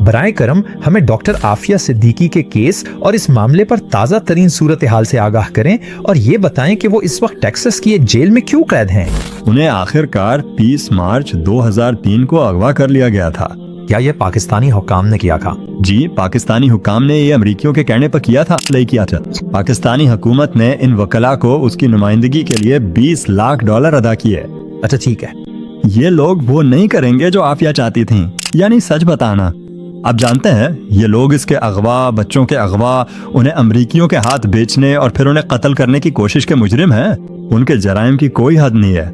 برائے کرم ہمیں ڈاکٹر عافیہ صدیقی کے کیس اور اس معاملے پر تازہ ترین صورتحال سے آگاہ کریں اور یہ بتائیں کہ وہ اس وقت ٹیکساس کی ایک جیل میں کیوں قید ہیں۔ انہیں آخر کار 30 مارچ 2003 کو اغوا کر لیا گیا تھا۔ کیا یہ پاکستانی حکام نے کیا تھا؟ جی، پاکستانی حکام نے یہ امریکیوں کے کہنے پر کیا تھا، نہیں کیا تھا۔ پاکستانی حکومت نے ان وکلاء کو اس کی نمائندگی کے لیے $20 لاکھ ادا کیے۔ اچھا ٹھیک ہے۔ یہ لوگ وہ نہیں کریں گے جو عافیہ چاہتی تھیں، یعنی سچ بتانا۔ آپ جانتے ہیں یہ لوگ اس کے اغوا، بچوں کے اغوا، انہیں امریکیوں کے ہاتھ بیچنے اور پھر انہیں قتل کرنے کی کوشش کے مجرم ہیں۔ ان کے جرائم کی کوئی حد نہیں ہے۔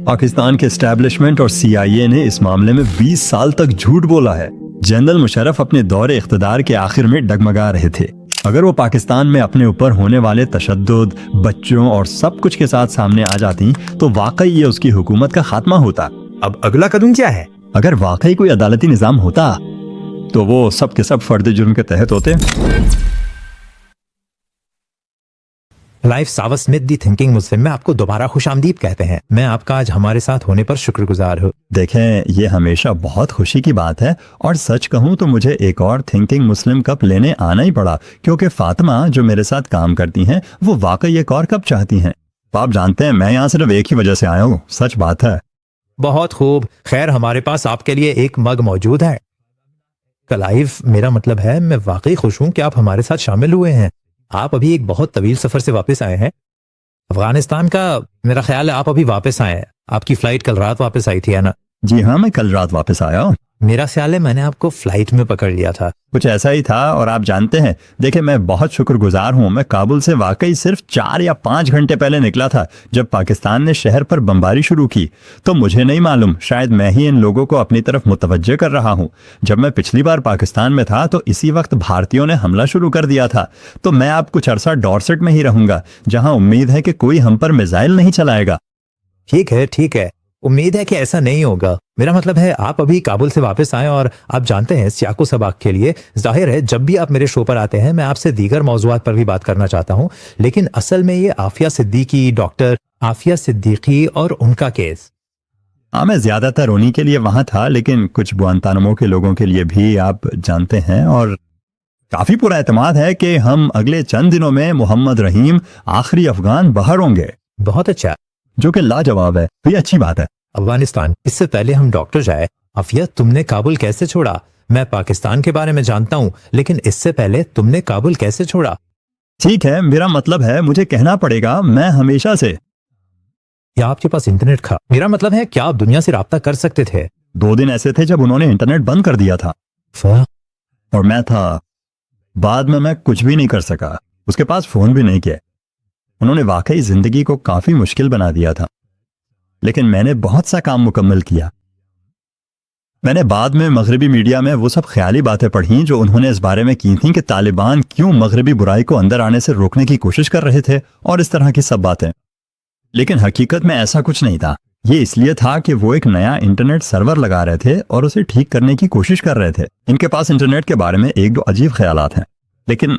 پاکستان کے اسٹیبلشمنٹ اور CIA نے اس معاملے میں 20 سال تک جھوٹ بولا ہے۔ جنرل مشرف اپنے دور اقتدار کے آخر میں ڈگمگا رہے تھے۔ اگر وہ پاکستان میں اپنے اوپر ہونے والے تشدد، بچوں اور سب کچھ کے ساتھ سامنے آ جاتی تو واقعی یہ اس کی حکومت کا خاتمہ ہوتا۔ اب اگلا قدم کیا ہے؟ اگر واقعی کوئی عدالتی نظام ہوتا تو وہ سب کے سب فرد جرم کے تحت ہوتے۔ لائف ساوا سمتھ دی تھنکنگ مسلم میں آپ کو دوبارہ خوش آمدید کہتے ہیں۔ میں آپ کا آج ہمارے ساتھ ہونے پر شکر گزار ہوں۔ دیکھیں، یہ ہمیشہ بہت خوشی کی بات ہے، اور سچ کہوں تو مجھے ایک اور تھنکنگ مسلم کپ لینے آنا ہی پڑا، کیونکہ فاطمہ جو میرے ساتھ کام کرتی ہیں وہ واقعی ایک اور کپ چاہتی ہیں۔ آپ جانتے ہیں میں یہاں صرف ایک ہی وجہ سے آیا ہوں، سچ بات ہے۔ بہت خوب، خیر ہمارے پاس آپ کے لیے ایک مگ موجود ہے۔ کلائف، میرا مطلب ہے میں واقعی خوش ہوں کہ آپ ہمارے ساتھ شامل ہوئے ہیں۔ آپ ابھی ایک بہت طویل سفر سے واپس آئے ہیں افغانستان کا۔ میرا خیال ہے آپ ابھی واپس آئے ہیں، آپ کی فلائٹ کل رات واپس آئی تھی، ہے نا؟ جی ہاں، میں کل رات واپس آیا ہوں۔ میرا خیال ہے میں نے آپ کو فلائٹ میں پکڑ لیا تھا۔ کچھ ایسا ہی تھا، اور آپ جانتے ہیں، دیکھیں میں بہت شکر گزار ہوں، میں کابل سے واقعی صرف 4 یا 5 گھنٹے پہلے نکلا تھا جب پاکستان نے شہر پر بمباری شروع کی۔ تو مجھے نہیں معلوم، شاید میں ہی ان لوگوں کو اپنی طرف متوجہ کر رہا ہوں۔ جب میں پچھلی بار پاکستان میں تھا تو اسی وقت بھارتیوں نے حملہ شروع کر دیا تھا۔ تو میں اب کچھ عرصہ ڈورسٹ میں ہی رہوں گا، جہاں امید ہے کہ کوئی ہم پر میزائل نہیں چلائے گا۔ ٹھیک ہے ٹھیک ہے، امید ہے کہ ایسا نہیں ہوگا۔ میرا مطلب ہے آپ ابھی کابل سے واپس آئیں، اور آپ جانتے ہیں سیاق و سباق کے لیے ظاہر ہے جب بھی آپ میرے شو پر آتے ہیں میں آپ سے دیگر موضوعات پر بھی بات کرنا چاہتا ہوں، لیکن اصل میں یہ عافیہ صدیقی، ڈاکٹر عافیہ صدیقی اور ان کا کیس۔ ہاں، میں زیادہ تر انہی کے لیے وہاں تھا، لیکن کچھ گوانتانامو کے لوگوں کے لیے بھی آپ جانتے ہیں، اور کافی پورا اعتماد ہے کہ ہم اگلے چند دنوں میں محمد رحیم آخری افغان باہر ہوں گے۔ بہت اچھا، جو کہ لاجواب ہے، یہ اچھی بات ہے۔ افغانستان، اس سے پہلے ہم ڈاکٹر جائے، عافیہ تم نے کابل کیسے چھوڑا؟ میں پاکستان کے بارے میں جانتا ہوں، لیکن اس سے پہلے تم نے کابل کیسے چھوڑا؟ ٹھیک ہے، میرا مطلب ہے مجھے کہنا پڑے گا، میں ہمیشہ سے۔ کیا آپ کے پاس انٹرنیٹ تھا؟ میرا مطلب ہے کیا آپ دنیا سے رابطہ کر سکتے تھے؟ 2 دن ایسے تھے جب انہوں نے انٹرنیٹ بند کر دیا تھا، اور میں تھا۔ بعد میں کچھ بھی نہیں کر سکا، اس کے پاس فون بھی نہیں کیا۔ انہوں نے واقعی زندگی کو کافی مشکل بنا دیا تھا، لیکن میں نے بہت سا کام مکمل کیا۔ میں نے بعد میں مغربی میڈیا میں وہ سب خیالی باتیں پڑھیں جو انہوں نے اس بارے میں کی تھیں کہ طالبان کیوں مغربی برائی کو اندر آنے سے روکنے کی کوشش کر رہے تھے، اور اس طرح کی سب باتیں۔ لیکن حقیقت میں ایسا کچھ نہیں تھا۔ یہ اس لیے تھا کہ وہ ایک نیا انٹرنیٹ سرور لگا رہے تھے اور اسے ٹھیک کرنے کی کوشش کر رہے تھے۔ ان کے پاس انٹرنیٹ کے بارے میں 1-2 عجیب خیالات ہیں، لیکن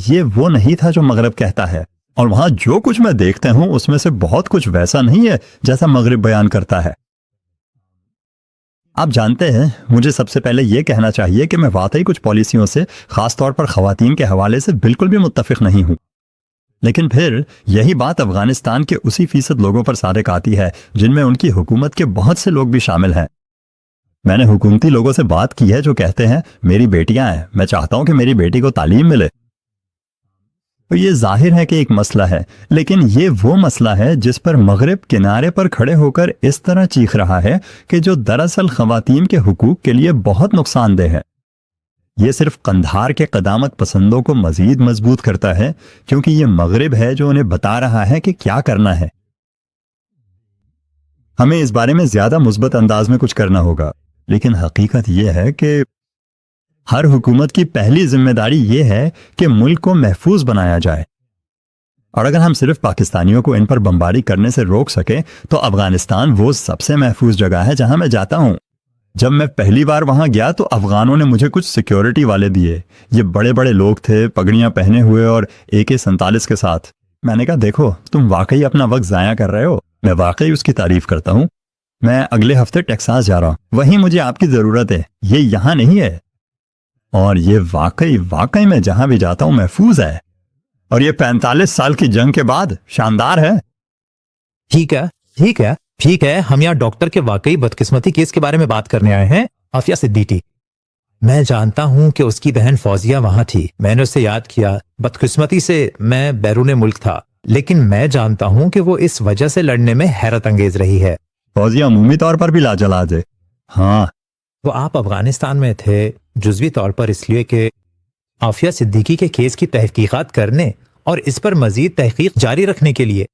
یہ وہ نہیں تھا جو مغرب کہتا ہے، اور وہاں جو کچھ میں دیکھتا ہوں اس میں سے بہت کچھ ویسا نہیں ہے جیسا مغرب بیان کرتا ہے۔ آپ جانتے ہیں، مجھے سب سے پہلے یہ کہنا چاہیے کہ میں واقعی کچھ پالیسیوں سے، خاص طور پر خواتین کے حوالے سے بالکل بھی متفق نہیں ہوں، لیکن پھر یہی بات افغانستان کے اسی فیصد لوگوں پر صادق آتی ہے جن میں ان کی حکومت کے بہت سے لوگ بھی شامل ہیں۔ میں نے حکومتی لوگوں سے بات کی ہے جو کہتے ہیں میری بیٹیاں ہیں، میں چاہتا ہوں کہ میری بیٹی کو تعلیم ملے۔ تو یہ ظاہر ہے کہ ایک مسئلہ ہے، لیکن یہ وہ مسئلہ ہے جس پر مغرب کنارے پر کھڑے ہو کر اس طرح چیخ رہا ہے کہ جو دراصل خواتین کے حقوق کے لیے بہت نقصان دہ ہے۔ یہ صرف قندھار کے قدامت پسندوں کو مزید مضبوط کرتا ہے، کیونکہ یہ مغرب ہے جو انہیں بتا رہا ہے کہ کیا کرنا ہے۔ ہمیں اس بارے میں زیادہ مثبت انداز میں کچھ کرنا ہوگا، لیکن حقیقت یہ ہے کہ ہر حکومت کی پہلی ذمہ داری یہ ہے کہ ملک کو محفوظ بنایا جائے، اور اگر ہم صرف پاکستانیوں کو ان پر بمباری کرنے سے روک سکیں تو افغانستان وہ سب سے محفوظ جگہ ہے جہاں میں جاتا ہوں۔ جب میں پہلی بار وہاں گیا تو افغانوں نے مجھے کچھ سیکیورٹی والے دیے۔ یہ بڑے بڑے لوگ تھے، پگڑیاں پہنے ہوئے اور AK-47 کے ساتھ۔ میں نے کہا دیکھو تم واقعی اپنا وقت ضائع کر رہے ہو، میں واقعی اس کی تعریف کرتا ہوں۔ میں اگلے ہفتے ٹیکساس جا رہا ہوں، وہیں مجھے آپ کی ضرورت ہے، یہ یہاں نہیں ہے۔ اور یہ واقعی میں جہاں بھی جاتا ہوں محفوظ ہے، اور یہ 45 سال کی جنگ کے بعد شاندار ہے۔ ٹھیک ہے، ہم یہاں ڈاکٹر کے واقعی بدقسمتی کیس کے بارے میں بات کرنے آئے ہیں، عافیہ صدیقی۔ میں جانتا ہوں کہ اس کی بہن فوزیہ وہاں تھی، میں نے اسے یاد کیا۔ بدقسمتی سے میں بیرون ملک تھا، لیکن میں جانتا ہوں کہ وہ اس وجہ سے لڑنے میں حیرت انگیز رہی ہے۔ فوزیہ عمومی طور پر بھی لاجواز ہے۔ ہاں، وہ آپ افغانستان میں تھے، جزوی طور پر اس لیے کہ عافیہ صدیقی کے کیس کی تحقیقات کرنے اور اس پر مزید تحقیق جاری رکھنے کے لیے۔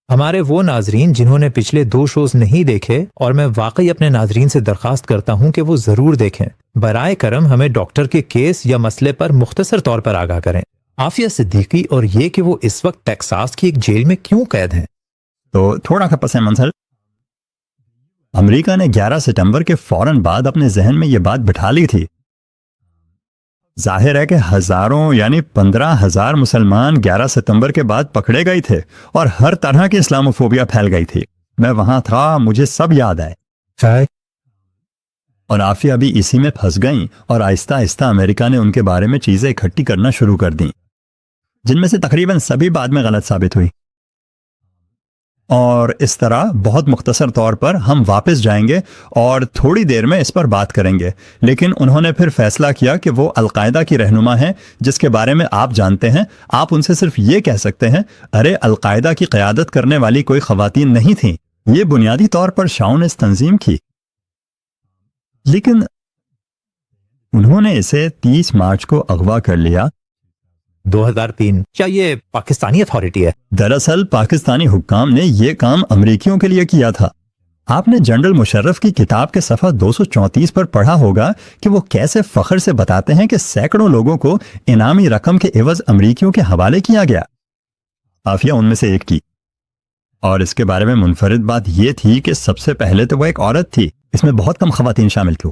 ہمارے وہ ناظرین جنہوں نے پچھلے 2 شوز نہیں دیکھے، اور میں واقعی اپنے ناظرین سے درخواست کرتا ہوں کہ وہ ضرور دیکھیں، برائے کرم ہمیں ڈاکٹر کے کیس یا مسئلے پر مختصر طور پر آگاہ کریں۔ عافیہ صدیقی اور یہ کہ وہ اس وقت ٹیکساس کی ایک جیل میں کیوں قید ہیں۔ تو تھوڑا سا پس منظر، امریکہ نے 11 ستمبر کے فوراً بعد اپنے ذہن میں یہ بات بٹھا لی تھی۔ ظاہر ہے کہ ہزاروں یعنی 15,000 مسلمان 11 ستمبر کے بعد پکڑے گئے تھے، اور ہر طرح کی اسلاموفوبیا پھیل گئی تھی۔ میں وہاں تھا، مجھے سب یاد ہے۔ اور عافیہ بھی اسی میں پھنس گئیں، اور آہستہ آہستہ امریکہ نے ان کے بارے میں چیزیں اکٹھی کرنا شروع کر دیں، جن میں سے تقریباً سبھی بعد میں غلط ثابت ہوئی۔ اور اس طرح بہت مختصر طور پر ہم واپس جائیں گے اور تھوڑی دیر میں اس پر بات کریں گے، لیکن انہوں نے پھر فیصلہ کیا کہ وہ القاعدہ کی رہنما ہیں، جس کے بارے میں آپ جانتے ہیں۔ آپ ان سے صرف یہ کہہ سکتے ہیں، ارے القاعدہ کی قیادت کرنے والی کوئی خواتین نہیں تھیں، یہ بنیادی طور پر شاؤن اس تنظیم کی۔ لیکن انہوں نے اسے 30 مارچ کو اغوا کر لیا۔ 2003 کیا یہ پاکستانی اتھارٹی ہے؟ دراصل پاکستانی حکام نے یہ کام امریکیوں کے لیے کیا تھا۔ آپ نے جنرل مشرف کی کتاب کے صفحہ 234 پر پڑھا ہوگا کہ وہ کیسے فخر سے بتاتے ہیں کہ سینکڑوں لوگوں کو انعامی رقم کے عوض امریکیوں کے حوالے کیا گیا۔ عافیہ ان میں سے ایک تھی، اور اس کے بارے میں منفرد بات یہ تھی کہ سب سے پہلے تو وہ ایک عورت تھی، اس میں بہت کم خواتین شامل تھیں۔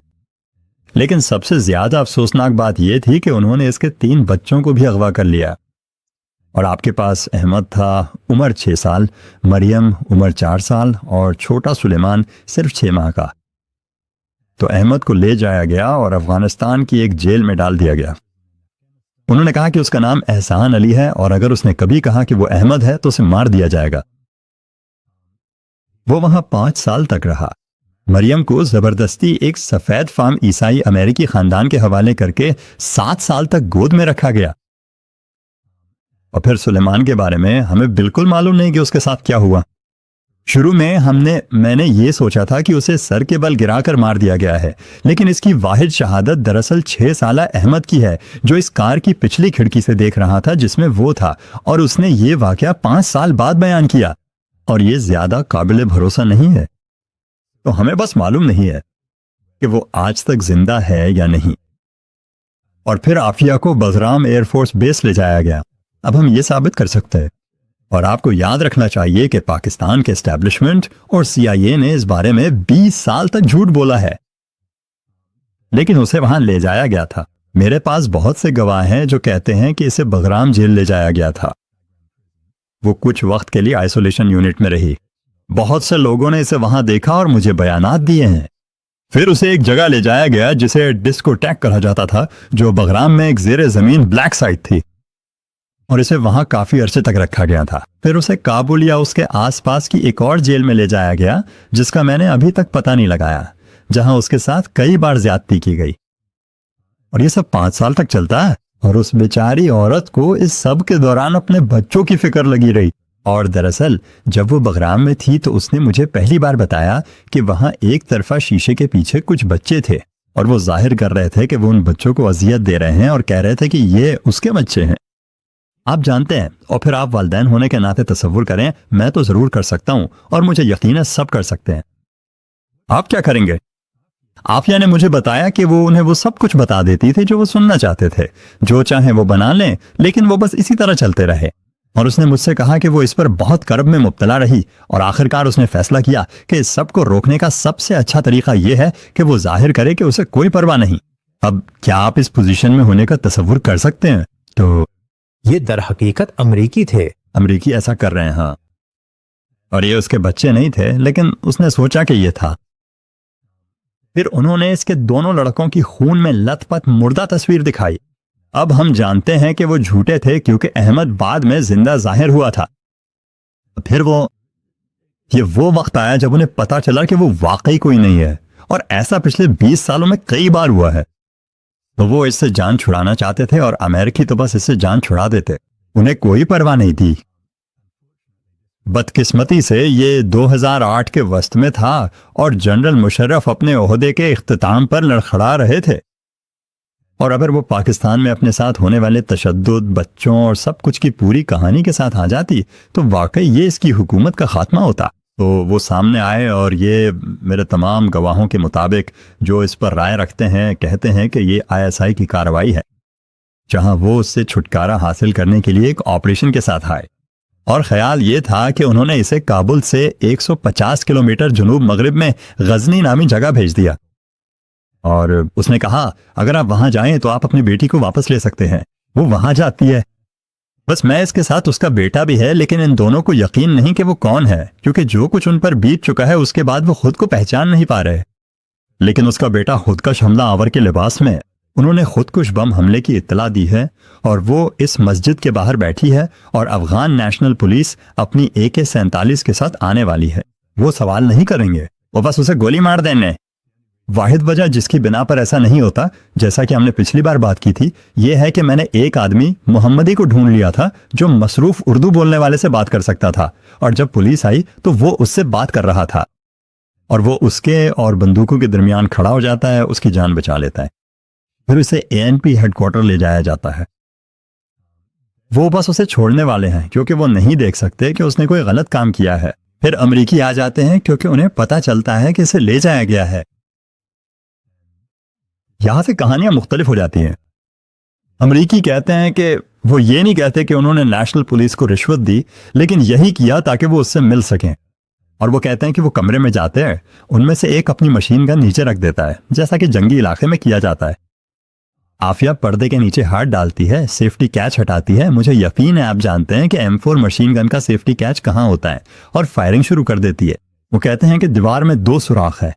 لیکن سب سے زیادہ افسوسناک بات یہ تھی کہ انہوں نے اس کے 3 بچوں کو بھی اغوا کر لیا۔ اور آپ کے پاس احمد تھا، عمر 6 سال، مریم عمر 4 سال، اور چھوٹا سلیمان صرف 6 ماہ کا۔ تو احمد کو لے جایا گیا اور افغانستان کی ایک جیل میں ڈال دیا گیا۔ انہوں نے کہا کہ اس کا نام احسان علی ہے، اور اگر اس نے کبھی کہا کہ وہ احمد ہے تو اسے مار دیا جائے گا۔ وہ وہاں 5 سال تک رہا۔ مریم کو زبردستی ایک سفید فام عیسائی امریکی خاندان کے حوالے کر کے 7 سال تک گود میں رکھا گیا۔ اور پھر سلیمان کے بارے میں ہمیں بالکل معلوم نہیں کہ اس کے ساتھ کیا ہوا۔ شروع میں میں نے یہ سوچا تھا کہ اسے سر کے بل گرا کر مار دیا گیا ہے، لیکن اس کی واحد شہادت دراصل 6 سالہ احمد کی ہے، جو اس کار کی پچھلی کھڑکی سے دیکھ رہا تھا جس میں وہ تھا، اور اس نے یہ واقعہ 5 سال بعد بیان کیا، اور یہ زیادہ قابل بھروسہ نہیں ہے۔ تو ہمیں بس معلوم نہیں ہے کہ وہ آج تک زندہ ہے یا نہیں۔ اور پھر عافیہ کو بزرام ایئر فورس بیس لے جایا گیا۔ اب ہم یہ ثابت کر سکتے ہیں، اور آپ کو یاد رکھنا چاہیے کہ پاکستان کے اسٹیبلشمنٹ اور CIA نے اس بارے میں 20 سال تک جھوٹ بولا ہے، لیکن اسے وہاں لے جایا گیا تھا۔ میرے پاس بہت سے گواہ ہیں جو کہتے ہیں کہ اسے بغرام جیل لے جایا گیا تھا۔ وہ کچھ وقت کے لیے آئسولیشن یونٹ میں رہی۔ بہت سے لوگوں نے اسے وہاں دیکھا اور مجھے بیانات دیے ہیں۔ پھر اسے ایک جگہ لے جایا گیا جسے ڈسکوٹیک کہا جاتا تھا، جو بغرام میں ایک زیر زمین بلیک سائٹ تھی، اور اسے وہاں کافی عرصے تک رکھا گیا تھا۔ پھر اسے کابل یا اس کے آس پاس کی ایک اور جیل میں لے جایا گیا جس کا میں نے ابھی تک پتہ نہیں لگایا، جہاں اس کے ساتھ کئی بار زیادتی کی گئی۔ اور یہ سب 5 سال تک چلتا ہے، اور اس بیچاری عورت کو اس سب کے دوران اپنے بچوں کی فکر لگی رہی۔ اور دراصل جب وہ بغرام میں تھی تو اس نے مجھے پہلی بار بتایا کہ وہاں ایک طرفہ شیشے کے پیچھے کچھ بچے تھے، اور وہ ظاہر کر رہے تھے کہ وہ ان بچوں کو اذیت دے رہے ہیں، اور کہہ رہے تھے کہ یہ اس کے بچے ہیں۔ آپ جانتے ہیں، اور پھر آپ والدین ہونے کے ناطے تصور کریں، میں تو ضرور کر سکتا ہوں، اور مجھے یقین ہے سب کر سکتے ہیں۔ آپ کیا کریں گے؟ عافیہ نے مجھے بتایا کہ وہ انہیں وہ سب کچھ بتا دیتی تھی جو وہ سننا چاہتے تھے، جو چاہیں وہ بنا لیں، لیکن وہ بس اسی طرح چلتے رہے۔ اور اس نے مجھ سے کہا کہ وہ اس پر بہت کرب میں مبتلا رہی، اور آخرکار اس نے فیصلہ کیا کہ اس سب کو روکنے کا سب سے اچھا طریقہ یہ ہے کہ وہ ظاہر کرے کہ اسے کوئی پرواہ نہیں۔ اب کیا آپ اس پوزیشن میں ہونے کا تصور کر سکتے ہیں؟ تو یہ در حقیقت امریکی تھے۔ امریکی ایسا کر رہے ہیں، ہاں، اور یہ اس کے بچے نہیں تھے، لیکن اس نے سوچا کہ یہ تھا۔ پھر انہوں نے اس کے دونوں لڑکوں کی خون میں لت پت مردہ تصویر دکھائی۔ اب ہم جانتے ہیں کہ وہ جھوٹے تھے کیونکہ احمد بعد میں زندہ ظاہر ہوا تھا۔ پھر یہ وہ وقت آیا جب انہیں پتا چلا کہ وہ واقعی کوئی نہیں ہے، اور ایسا پچھلے 20 سالوں میں کئی بار ہوا ہے۔ تو وہ اس سے جان چھڑانا چاہتے تھے اور امریکی تو بس اس سے جان چھڑا دیتے، انہیں کوئی پرواہ نہیں تھی۔ بدقسمتی سے یہ 2008 کے وسط میں تھا اور جنرل مشرف اپنے عہدے کے اختتام پر لڑکھڑا رہے تھے، اور اگر وہ پاکستان میں اپنے ساتھ ہونے والے تشدد، بچوں اور سب کچھ کی پوری کہانی کے ساتھ آ جاتی تو واقعی یہ اس کی حکومت کا خاتمہ ہوتا۔ تو وہ سامنے آئے اور یہ میرے تمام گواہوں کے مطابق جو اس پر رائے رکھتے ہیں کہتے ہیں کہ یہ ISI کی کارروائی ہے، جہاں وہ اس سے چھٹکارا حاصل کرنے کے لیے ایک آپریشن کے ساتھ آئے، اور خیال یہ تھا کہ انہوں نے اسے کابل سے 150 کلومیٹر جنوب مغرب میں غزنی نامی جگہ بھیج دیا، اور اس نے کہا اگر آپ وہاں جائیں تو آپ اپنی بیٹی کو واپس لے سکتے ہیں۔ وہ وہاں جاتی ہے، بس میں اس کے ساتھ اس کا بیٹا بھی ہے، لیکن ان دونوں کو یقین نہیں کہ وہ کون ہے، کیونکہ جو کچھ ان پر بیت چکا ہے اس کے بعد وہ خود کو پہچان نہیں پا رہے۔ لیکن اس کا بیٹا خودکش حملہ آور کے لباس میں، انہوں نے خودکش بم حملے کی اطلاع دی ہے، اور وہ اس مسجد کے باہر بیٹھی ہے اور افغان نیشنل پولیس اپنی AK-47 کے ساتھ آنے والی ہے۔ وہ سوال نہیں کریں گے، وہ بس اسے گولی مار دینے۔ واحد وجہ جس کی بنا پر ایسا نہیں ہوتا، جیسا کہ ہم نے پچھلی بار بات کی تھی، یہ ہے کہ میں نے ایک آدمی محمدی کو ڈھونڈ لیا تھا جو مصروف اردو بولنے والے سے بات کر سکتا تھا، اور جب پولیس آئی تو وہ اس سے بات کر رہا تھا، اور وہ اس کے اور بندوقوں کے درمیان کھڑا ہو جاتا ہے، اس کی جان بچا لیتا ہے۔ پھر اسے ANP ہیڈ کوارٹر لے جایا جاتا ہے۔ وہ بس اسے چھوڑنے والے ہیں کیونکہ وہ نہیں دیکھ سکتے کہ اس نے کوئی غلط کام کیا ہے۔ پھر امریکی آ جاتے ہیں کیونکہ انہیں پتہ چلتا ہے کہ اسے لے جایا گیا ہے۔ یہاں سے کہانیاں مختلف ہو جاتی ہیں۔ امریکی کہتے ہیں کہ وہ یہ نہیں کہتے کہ انہوں نے نیشنل پولیس کو رشوت دی، لیکن یہی کیا تاکہ وہ اس سے مل سکیں، اور وہ کہتے ہیں کہ وہ کمرے میں جاتے ہیں، ان میں سے ایک اپنی مشین گن نیچے رکھ دیتا ہے جیسا کہ جنگی علاقے میں کیا جاتا ہے۔ عافیہ پردے کے نیچے ہاتھ ڈالتی ہے، سیفٹی کیچ ہٹاتی ہے۔ مجھے یقین ہے آپ جانتے ہیں کہ M4 مشین گن کا سیفٹی کیچ کہاں ہوتا ہے، اور فائرنگ شروع کر دیتی ہے۔ وہ کہتے ہیں کہ دیوار میں 2 سوراخ ہے،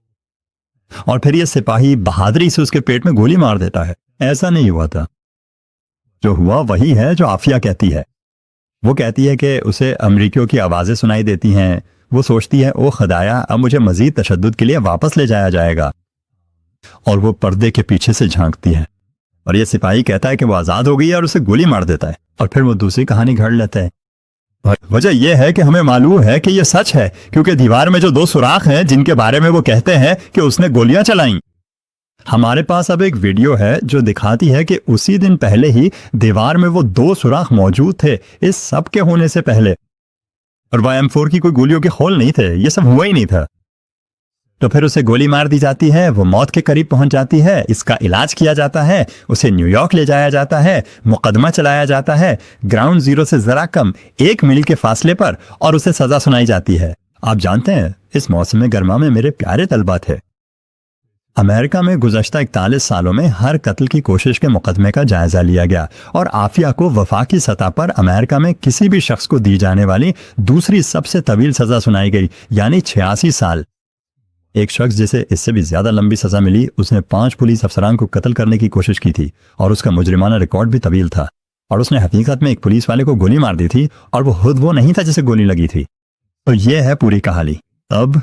اور پھر یہ سپاہی بہادری سے اس کے پیٹ میں گولی مار دیتا ہے۔ ایسا نہیں ہوا تھا، جو ہوا وہی ہے جو عافیہ کہتی ہے۔ وہ کہتی ہے کہ اسے امریکیوں کی آوازیں سنائی دیتی ہیں، وہ سوچتی ہے او خدایا اب مجھے مزید تشدد کے لیے واپس لے جایا جائے گا، اور وہ پردے کے پیچھے سے جھانکتی ہے، اور یہ سپاہی کہتا ہے کہ وہ آزاد ہو گئی ہے اور اسے گولی مار دیتا ہے، اور پھر وہ دوسری کہانی گھڑ لیتا ہے۔ وجہ یہ ہے کہ ہمیں معلوم ہے کہ یہ سچ ہے، کیونکہ دیوار میں جو 2 سوراخ ہیں جن کے بارے میں وہ کہتے ہیں کہ اس نے گولیاں چلائیں، ہمارے پاس اب ایک ویڈیو ہے جو دکھاتی ہے کہ اسی دن پہلے ہی دیوار میں وہ 2 سوراخ موجود تھے اس سب کے ہونے سے پہلے، اور وہ M4 کی کوئی گولیوں کے خول نہیں تھے، یہ سب ہوا ہی نہیں تھا۔ تو پھر اسے گولی مار دی جاتی ہے، وہ موت کے قریب پہنچ جاتی ہے، اس کا علاج کیا جاتا ہے، اسے نیو یارک لے جایا جاتا ہے، مقدمہ چلایا جاتا ہے گراؤنڈ زیرو سے ذرا کم 1 میل کے فاصلے پر، اور اسے سزا سنائی جاتی ہے۔ آپ جانتے ہیں اس موسم گرما میں میرے پیارے طلبہ تھے، امریکہ میں گزشتہ 41 سالوں میں ہر قتل کی کوشش کے مقدمے کا جائزہ لیا گیا، اور عافیہ کو وفاقی سطح پر امریکہ میں کسی بھی شخص کو دی جانے والی دوسری سب سے طویل سزا سنائی گئی، یعنی 86 سال۔ ایک شخص جسے اس سے بھی زیادہ لمبی سزا ملی، اس نے 5 پولیس افسران کو قتل کرنے کی کوشش کی تھی، اور اس کا مجرمانہ ریکارڈ بھی طویل تھا، اور اس نے حقیقت میں ایک پولیس والے کو گولی مار دی تھی، اور وہ خود وہ نہیں تھا جسے گولی لگی تھی۔ تو یہ ہے پوری کہانی۔ اب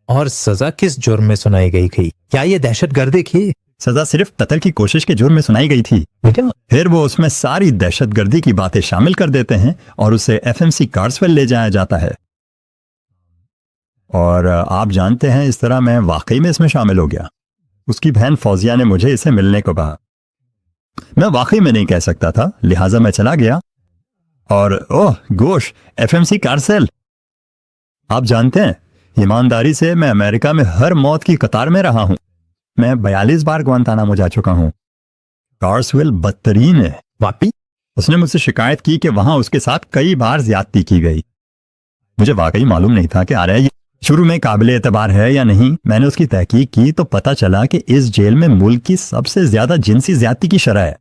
اور سزا کس جرم میں سنائی گئی تھی؟ کیا یہ دہشت گردی کی؟ سزا صرف قتل کی کوشش کے جرم میں سنائی گئی تھی، پھر وہ اس میں ساری دہشت گردی کی باتیں شامل کر دیتے ہیں اور اسے FMC کارسویل لے جایا جاتا ہے، اور آپ جانتے ہیں اس طرح میں واقعی میں اس میں شامل ہو گیا۔ اس کی بہن فوزیہ نے مجھے اسے ملنے کو کہا، میں واقعی میں نہیں کہہ سکتا تھا، لہٰذا میں چلا گیا، اور اوہ گوش FMC کارسیل۔ آپ جانتے ہیں ایمانداری سے میں امریکہ میں ہر موت کی قطار میں رہا ہوں، میں 42 بار گوانتانامو جا چکا ہوں۔ کارسویل بدترین ہے واقعی۔ اس نے مجھ سے شکایت کی کہ وہاں اس کے ساتھ کئی بار زیادتی کی گئی۔ مجھے واقعی معلوم نہیں تھا کہ یہ شروع میں قابل اعتبار ہے یا نہیں۔ میں نے اس کی تحقیق کی تو پتہ چلا کہ اس جیل میں ملک کی سب سے زیادہ جنسی زیادتی کی شرح ہے۔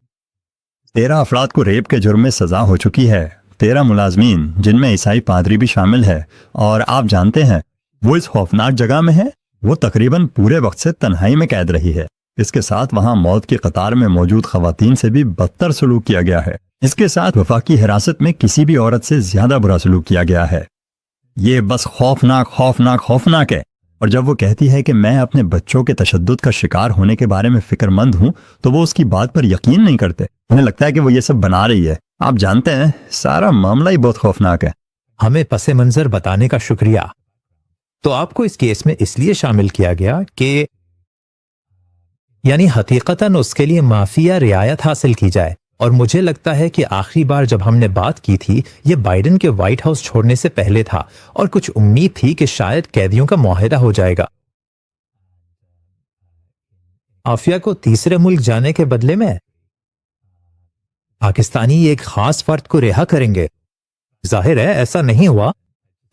13 افراد کو ریپ کے جرم میں سزا ہو چکی ہے، 13 ملازمین جن میں عیسائی پادری بھی شامل ہے، اور آپ جانتے ہیں وہ اس خوفناک جگہ میں ہے وہ تقریباً پورے وقت سے تنہائی میں قید رہی ہے۔ اس کے ساتھ وہاں موت کی قطار میں موجود خواتین سے بھی بدتر سلوک کیا گیا ہے۔ اس کے ساتھ وفاقی حراست میں کسی بھی عورت سے زیادہ برا سلوک کیا گیا ہے۔ یہ بس خوفناک خوفناک خوفناک ہے۔ اور جب وہ کہتی ہے کہ میں اپنے بچوں کے تشدد کا شکار ہونے کے بارے میں فکر مند ہوں تو وہ اس کی بات پر یقین نہیں کرتے۔ انہیں لگتا ہے کہ وہ یہ سب بنا رہی ہے۔ آپ جانتے ہیں سارا معاملہ ہی بہت خوفناک ہے۔ ہمیں پس منظر بتانے کا شکریہ۔ تو آپ کو اس کیس میں اس لیے شامل کیا گیا کہ یعنی حقیقتاً اس کے لیے معافی یا رعایت حاصل کی جائے، اور مجھے لگتا ہے کہ آخری بار جب ہم نے بات کی تھی یہ بائیڈن کے وائٹ ہاؤس چھوڑنے سے پہلے تھا، اور کچھ امید تھی کہ شاید قیدیوں کا معاہدہ ہو جائے گا۔ عافیہ کو تیسرے ملک جانے کے بدلے میں پاکستانی ایک خاص فرد کو رہا کریں گے۔ ظاہر ہے ایسا نہیں ہوا،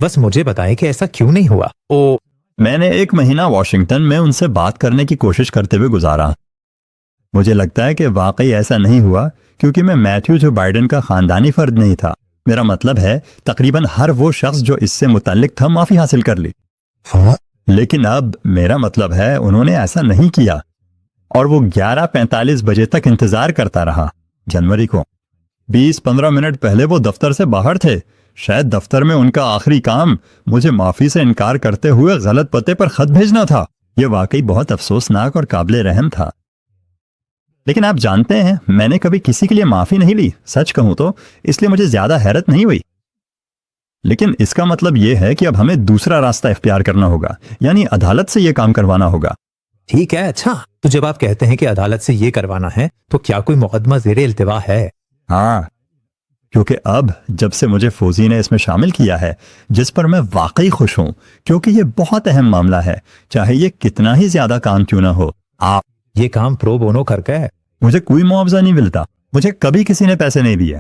بس مجھے بتائیں کہ ایسا کیوں نہیں ہوا۔ میں نے 1 مہینہ واشنگٹن میں ان سے بات کرنے کی کوشش کرتے ہوئے گزارا۔ مجھے لگتا ہے کہ واقعی ایسا نہیں ہوا کیونکہ میں میتھیو جو بائیڈن کا خاندانی فرد نہیں تھا۔ میرا مطلب ہے تقریباً ہر وہ شخص جو اس سے متعلق تھا معافی حاصل کر لی۔ لیکن اب میرا مطلب ہے انہوں نے ایسا نہیں کیا، اور وہ 11:45 بجے تک انتظار کرتا رہا۔ جنوری کو 20-15 منٹ پہلے وہ دفتر سے باہر تھے۔ شاید دفتر میں ان کا آخری کام مجھے معافی سے انکار کرتے ہوئے غلط پتے پر خط بھیجنا تھا۔ یہ واقعی بہت افسوسناک اور قابل رحم تھا۔ لیکن آپ جانتے ہیں میں نے کبھی کسی کے لیے معافی نہیں لی، سچ کہوں تو اس لیے مجھے زیادہ حیرت نہیں ہوئی۔ لیکن اس کا مطلب یہ ہے کہ اب ہمیں دوسرا راستہ اختیار کرنا ہوگا، یعنی عدالت سے یہ کام کروانا ہوگا۔ ٹھیک ہے، اچھا تو جب آپ کہتے ہیں کہ عدالت سے یہ کروانا ہے تو کیا کوئی مقدمہ زیر التوا ہے؟ ہاں، کیونکہ اب جب سے مجھے فوزی نے اس میں شامل کیا ہے، جس پر میں واقعی خوش ہوں کیونکہ یہ بہت اہم معاملہ ہے، چاہے یہ کتنا ہی زیادہ کام کیوں نہ ہو۔ آپ یہ کام پرو بونو کر کے مجھے کوئی معاوضہ نہیں ملتا، مجھے کبھی کسی نے پیسے نہیں دیے۔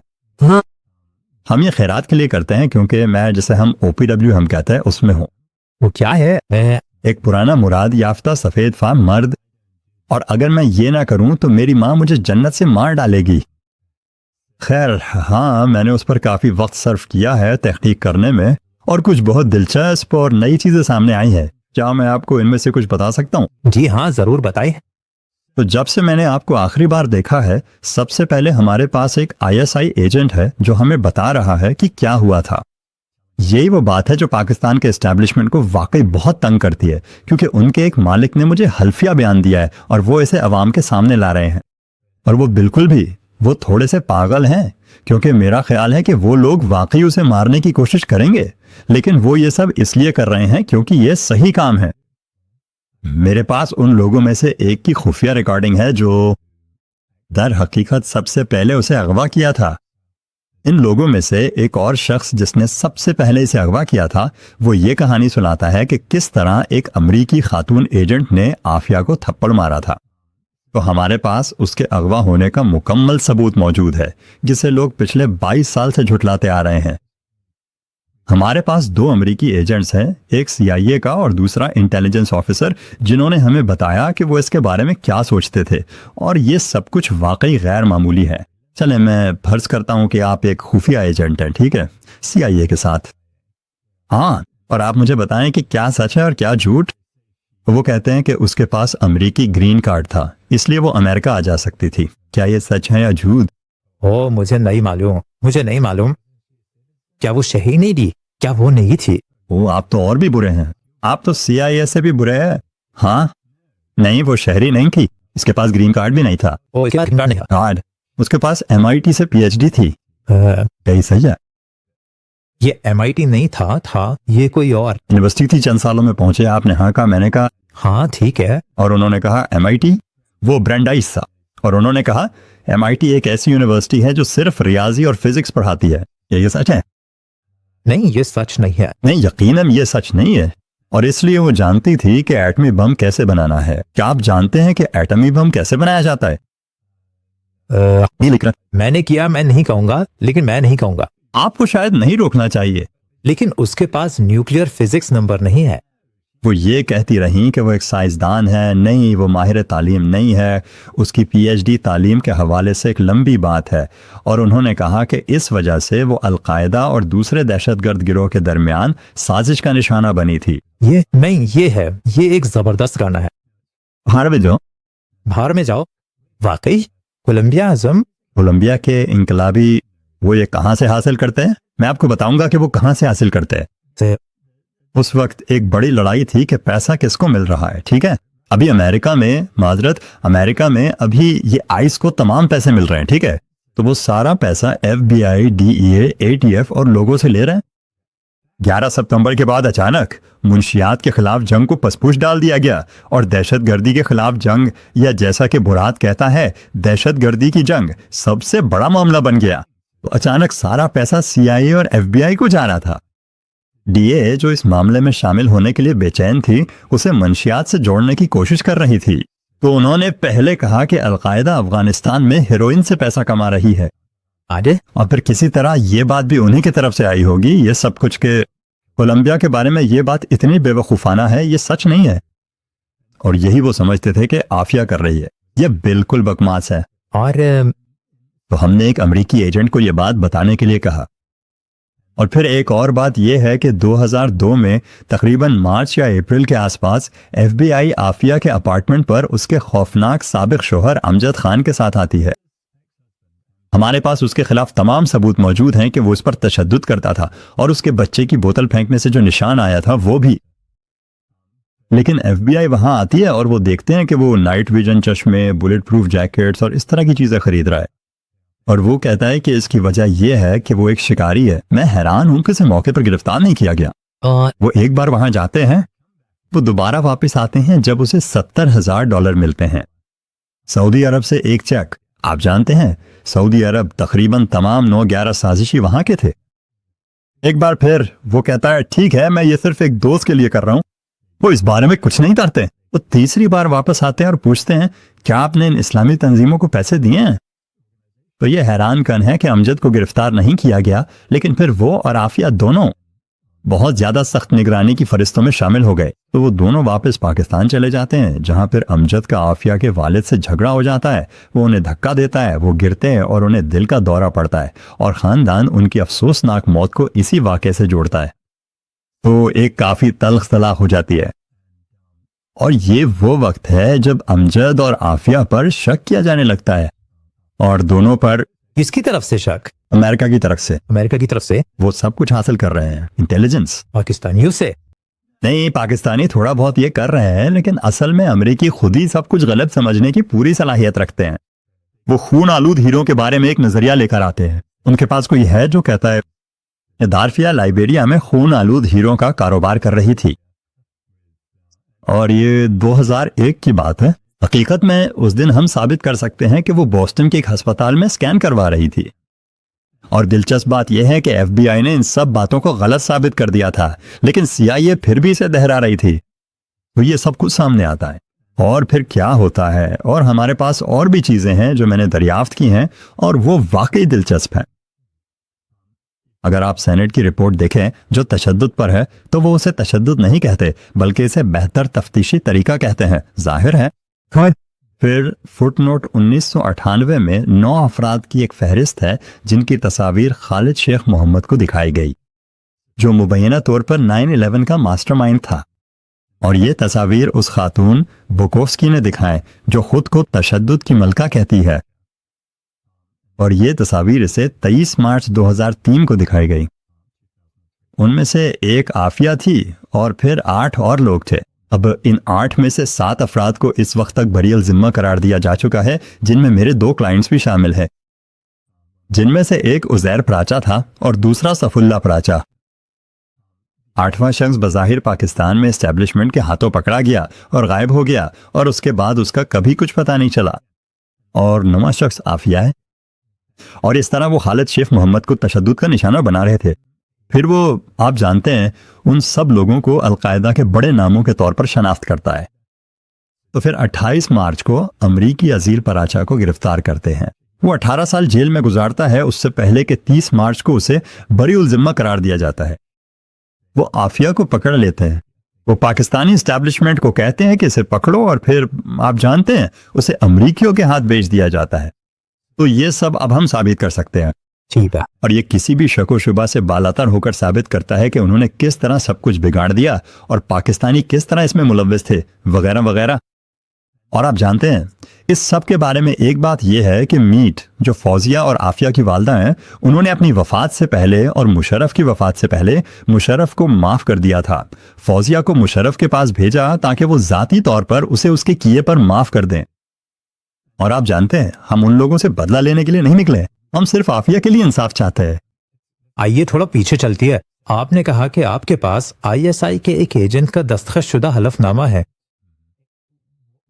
ہم یہ خیرات کے لیے کرتے ہیں کیونکہ میں جسے ہم OPW ہم کہتے ہیں اس میں ہوں۔ وہ کیا ہے؟ میں ایک پرانا مراد یافتہ سفید فام مرد، اور اگر میں یہ نہ کروں تو میری ماں مجھے جنت سے مار ڈالے گی۔ خیر ہاں، میں نے اس پر کافی وقت صرف کیا ہے تحقیق کرنے میں، اور کچھ بہت دلچسپ اور نئی چیزیں سامنے آئی ہیں۔ کیا میں آپ کو ان میں سے کچھ بتا سکتا ہوں؟ جی ہاں ضرور بتائیں۔ تو جب سے میں نے آپ کو آخری بار دیکھا ہے، سب سے پہلے ہمارے پاس ایک ISI ایجنٹ ہے جو ہمیں بتا رہا ہے کہ کیا ہوا تھا۔ یہی وہ بات ہے جو پاکستان کے اسٹیبلشمنٹ کو واقعی بہت تنگ کرتی ہے، کیونکہ ان کے ایک مالک نے مجھے حلفیہ بیان دیا ہے اور وہ اسے عوام کے سامنے لا رہے ہیں۔ اور وہ بالکل بھی، وہ تھوڑے سے پاگل ہیں، کیونکہ میرا خیال ہے کہ وہ لوگ واقعی اسے مارنے کی کوشش کریں گے، لیکن وہ یہ سب اس لیے کر رہے ہیں کیونکہ یہ صحیح کام ہے۔ میرے پاس ان لوگوں میں سے ایک کی خفیہ ریکارڈنگ ہے جو در حقیقت سب سے پہلے اسے اغوا کیا تھا۔ ان لوگوں میں سے ایک اور شخص جس نے سب سے پہلے اسے اغوا کیا تھا، وہ یہ کہانی سناتا ہے کہ کس طرح ایک امریکی خاتون ایجنٹ نے عافیہ کو تھپڑ مارا تھا۔ تو ہمارے پاس اس کے اغوا ہونے کا مکمل ثبوت موجود ہے، جسے لوگ پچھلے 22 سال سے جھٹلاتے آ رہے ہیں۔ ہمارے پاس 2 امریکی ایجنٹس ہیں، ایک CIA کا اور دوسرا انٹیلیجنس آفیسر، جنہوں نے ہمیں بتایا کہ وہ اس کے بارے میں کیا سوچتے تھے، اور یہ سب کچھ واقعی غیر معمولی ہے۔ چلیں میں فرض کرتا ہوں کہ آپ ایک خفیہ ایجنٹ ہیں، ٹھیک ہے، CIA کے ساتھ۔ ہاں، اور آپ مجھے بتائیں کہ کیا سچ ہے اور کیا جھوٹ؟ وہ کہتے ہیں کہ اس کے پاس امریکی گرین کارڈ تھا، اس لیے وہ امریکہ آ جا سکتی تھی۔ کیا یہ سچ ہے یا جھوٹ؟ مجھے نہیں معلوم۔ کیا وہ شہری نہیں تھی؟ کیا وہ نہیں تھی؟ آپ تو اور بھی برے ہیں، آپ تو CIA سے بھی برے ہیں۔ ہاں نہیں، وہ شہری نہیں تھی، اس کے پاس گرین کارڈ بھی نہیں تھا۔ کارڈ اس کے پاس MIT سے PhD تھی۔ کئی صحیح ہے؟ یہ MIT نہیں تھا یہ کوئی اور یونیورسٹی تھی، چند سالوں میں پہنچے۔ آپ نے ہاں کہا، میں نے کہا ہاں ٹھیک ہے، اور انہوں نے کہا MIT وہ برینڈائز تھا، اور انہوں نے کہا MIT ایک ایسی یونیورسٹی ہے جو صرف ریاضی اور فزکس پڑھاتی ہے۔ یہ سچ ہے؟ نہیں یہ سچ نہیں ہے۔ نہیں، یقیناً یہ سچ نہیں ہے، اور اس لیے وہ جانتی تھی کہ ایٹمی بم کیسے بنانا ہے۔ کیا آپ جانتے ہیں کہ ایٹمی بم کیسے بنایا جاتا ہے؟ میں نے کیا، میں نہیں کہوں گا، لیکن میں نہیں کہوں گا۔ آپ کو شاید نہیں روکنا چاہیے، لیکن اس کے پاس نیوکلیئر فزکس نمبر نہیں ہے۔ وہ یہ کہتی رہیں کہ وہ ایک سائنسدان ہے، نہیں وہ ماہر تعلیم نہیں ہے، اس کی پی ایچ ڈی تعلیم کے حوالے سے ایک لمبی بات ہے، اور انہوں نے کہا کہ اس وجہ سے وہ القاعدہ اور دوسرے دہشت گرد گروہ کے درمیان سازش کا نشانہ بنی تھی۔ یہ نہیں، یہ ایک زبردست گانا ہے۔ باہر میں جو باہر میں جاؤ، واقعی کولمبیا اعظم کولمبیا کے انقلابی وہ یہ کہاں سے حاصل کرتے ہیں؟ میں آپ کو بتاؤں گا کہ وہ کہاں سے حاصل کرتے ہیں۔ سے اس وقت ایک بڑی لڑائی تھی کہ پیسہ کس کو مل رہا ہے، ٹھیک ہے؟ ابھی امریکہ میں ابھی یہ آئس کو تمام پیسے مل رہے ہیں، ٹھیک ہے؟ تو وہ سارا پیسہ F B I, D E A, A T F اور لوگوں سے لے رہے ہیں۔ 11 ستمبر کے بعد اچانک منشیات کے خلاف جنگ کو پسپوش ڈال دیا گیا، اور دہشت گردی کے خلاف جنگ، یا جیسا کہ برات کہتا ہے دہشت گردی کی جنگ، سب سے بڑا معاملہ بن گیا۔ تو اچانک سارا پیسہ سی آئی اے اور ایف بی آئی کو جا رہا تھا۔ ڈی اے جو اس معاملے میں شامل ہونے کے لیے بے چین تھی، اسے منشیات سے جوڑنے کی کوشش کر رہی تھی۔ تو انہوں نے پہلے کہا کہ القاعدہ افغانستان میں ہیروئن سے پیسہ کما رہی ہے، آگے اور پھر کسی طرح یہ بات بھی انہی کی طرف سے آئی ہوگی، یہ سب کچھ کہ کولمبیا کے بارے میں یہ بات اتنی بے وقوفانہ ہے، یہ سچ نہیں ہے، اور یہی وہ سمجھتے تھے کہ عافیہ کر رہی ہے۔ یہ بالکل بکواس ہے۔ اور تو ہم نے ایک امریکی ایجنٹ کو یہ بات بتانے کے لیے کہا۔ اور پھر ایک اور بات یہ ہے کہ 2002 میں تقریباً مارچ یا اپریل کے آس پاس ایف بی آئی عافیہ کے اپارٹمنٹ پر اس کے خوفناک سابق شوہر امجد خان کے ساتھ آتی ہے۔ ہمارے پاس اس کے خلاف تمام ثبوت موجود ہیں کہ وہ اس پر تشدد کرتا تھا، اور اس کے بچے کی بوتل پھینکنے سے جو نشان آیا تھا وہ بھی۔ لیکن ایف بی آئی وہاں آتی ہے اور وہ دیکھتے ہیں کہ وہ نائٹ ویژن چشمے، بلٹ پروف جیکٹس اور اس طرح کی چیزیں خرید رہا ہے، اور وہ کہتا ہے کہ اس کی وجہ یہ ہے کہ وہ ایک شکاری ہے۔ میں حیران ہوں کہ اسے موقع پر گرفتار نہیں کیا گیا۔ وہ ایک بار وہاں جاتے ہیں، وہ دوبارہ واپس آتے ہیں جب اسے $70,000 ملتے ہیں، سعودی عرب سے ایک چیک۔ آپ جانتے ہیں سعودی عرب تقریباً تمام 9/11 سازشی وہاں کے تھے۔ ایک بار پھر وہ کہتا ہے ٹھیک ہے، میں یہ صرف ایک دوست کے لیے کر رہا ہوں۔ وہ اس بارے میں کچھ نہیں کرتے۔ وہ تیسری بار واپس آتے ہیں اور پوچھتے ہیں کیا آپ نے ان اسلامی تنظیموں کو پیسے دیے ہیں؟ تو یہ حیران کن ہے کہ امجد کو گرفتار نہیں کیا گیا، لیکن پھر وہ اور عافیہ دونوں بہت زیادہ سخت نگرانی کی فہرستوں میں شامل ہو گئے۔ تو وہ دونوں واپس پاکستان چلے جاتے ہیں، جہاں پھر امجد کا عافیہ کے والد سے جھگڑا ہو جاتا ہے۔ وہ انہیں دھکا دیتا ہے، وہ گرتے ہیں اور انہیں دل کا دورہ پڑتا ہے، اور خاندان ان کی افسوسناک موت کو اسی واقعے سے جوڑتا ہے۔ تو ایک کافی تلخ طلاق ہو جاتی ہے، اور یہ وہ وقت ہے جب امجد اور عافیہ پر شک کیا جانے لگتا ہے، اور دونوں پر کس کی طرف سے شک؟ امریکہ کی طرف سے۔ امریکہ کی طرف سے؟ وہ سب کچھ حاصل کر رہے ہیں، انٹیلیجنس۔ پاکستانیوں سے؟ نہیں، پاکستانی تھوڑا بہت یہ کر رہے ہیں، لیکن اصل میں امریکی خود ہی سب کچھ غلط سمجھنے کی پوری صلاحیت رکھتے ہیں۔ وہ خون آلود ہیروں کے بارے میں ایک نظریہ لے کر آتے ہیں۔ ان کے پاس کوئی ہے جو کہتا ہے دارفیہ لائبیریا میں خون آلود ہیروں کا کاروبار کر رہی تھی، اور یہ 2001 کی بات ہے۔ حقیقت میں اس دن ہم ثابت کر سکتے ہیں کہ وہ بوسٹن کے ایک ہسپتال میں سکین کروا رہی تھی، اور دلچسپ بات یہ ہے کہ ایف بی آئی نے ان سب باتوں کو غلط ثابت کر دیا تھا، لیکن سی آئی اے پھر بھی اسے دہرا رہی تھی۔ تو یہ سب کچھ سامنے آتا ہے، اور پھر کیا ہوتا ہے، اور ہمارے پاس اور بھی چیزیں ہیں جو میں نے دریافت کی ہیں، اور وہ واقعی دلچسپ ہیں۔ اگر آپ سینٹ کی رپورٹ دیکھیں جو تشدد پر ہے، تو وہ اسے تشدد نہیں کہتے، بلکہ اسے بہتر تفتیشی طریقہ کہتے ہیں۔ ظاہر ہے۔ پھر فٹ نوٹ 1998 میں 9 افراد کی ایک فہرست ہے جن کی تصاویر خالد شیخ محمد کو دکھائی گئی، جو مبینہ طور پر 9/11 کا ماسٹر مائنڈ تھا، اور یہ تصاویر اس خاتون بوکوفسکی نے دکھائیں جو خود کو تشدد کی ملکہ کہتی ہے، اور یہ تصاویر اسے 23 مارچ 2003 کو دکھائی گئی۔ ان میں سے ایک عافیہ تھی، اور پھر 8 اور لوگ تھے۔ اب ان 8 میں سے 7 افراد کو اس وقت تک بری الذمہ قرار دیا جا چکا ہے، جن میں میرے 2 کلائنٹس بھی شامل ہیں، جن میں سے ایک عزیر پراچا تھا اور دوسرا صف اللہ پراچا۔ 8واں شخص بظاہر پاکستان میں اسٹیبلشمنٹ کے ہاتھوں پکڑا گیا اور غائب ہو گیا، اور اس کے بعد اس کا کبھی کچھ پتہ نہیں چلا، اور 9واں شخص عافیہ ہے۔ اور اس طرح وہ خالد شیخ محمد کو تشدد کا نشانہ بنا رہے تھے۔ پھر وہ، آپ جانتے ہیں، ان سب لوگوں کو القاعدہ کے بڑے ناموں کے طور پر شناخت کرتا ہے۔ تو پھر 28 مارچ کو امریکی عزیر پراچا کو گرفتار کرتے ہیں۔ وہ 18 سال جیل میں گزارتا ہے، اس سے پہلے کہ 30 مارچ کو اسے بری الذمہ قرار دیا جاتا ہے۔ وہ عافیہ کو پکڑ لیتے ہیں، وہ پاکستانی اسٹیبلشمنٹ کو کہتے ہیں کہ اسے پکڑو اور پھر آپ جانتے ہیں اسے امریکیوں کے ہاتھ بیچ دیا جاتا ہے. تو یہ سب اب ہم ثابت کر سکتے ہیں. ٹھیک ہے. اور یہ کسی بھی شک و شبہ سے بالاتر ہو کر ثابت کرتا ہے کہ انہوں نے کس طرح سب کچھ بگاڑ دیا اور پاکستانی کس طرح اس میں ملوث تھے وغیرہ وغیرہ. اور آپ جانتے ہیں اس سب کے بارے میں ایک بات یہ ہے کہ میٹ جو فوزیہ اور عافیہ کی والدہ ہیں انہوں نے اپنی وفات سے پہلے اور مشرف کی وفات سے پہلے مشرف کو معاف کر دیا تھا. فوزیہ کو مشرف کے پاس بھیجا تاکہ وہ ذاتی طور پر اسے اس کے کیے پر معاف کر دیں. اور آپ جانتے ہیں ہم ان لوگوں سے بدلہ لینے کے لیے نہیں نکلے, ہم صرف عافیہ کے لیے انصاف چاہتے ہیں. آئیے تھوڑا پیچھے چلتی ہے. آپ نے کہا کہ آپ کے پاس ISI کے ایک ایجنٹ کا دستخط شدہ حلف نامہ ہے,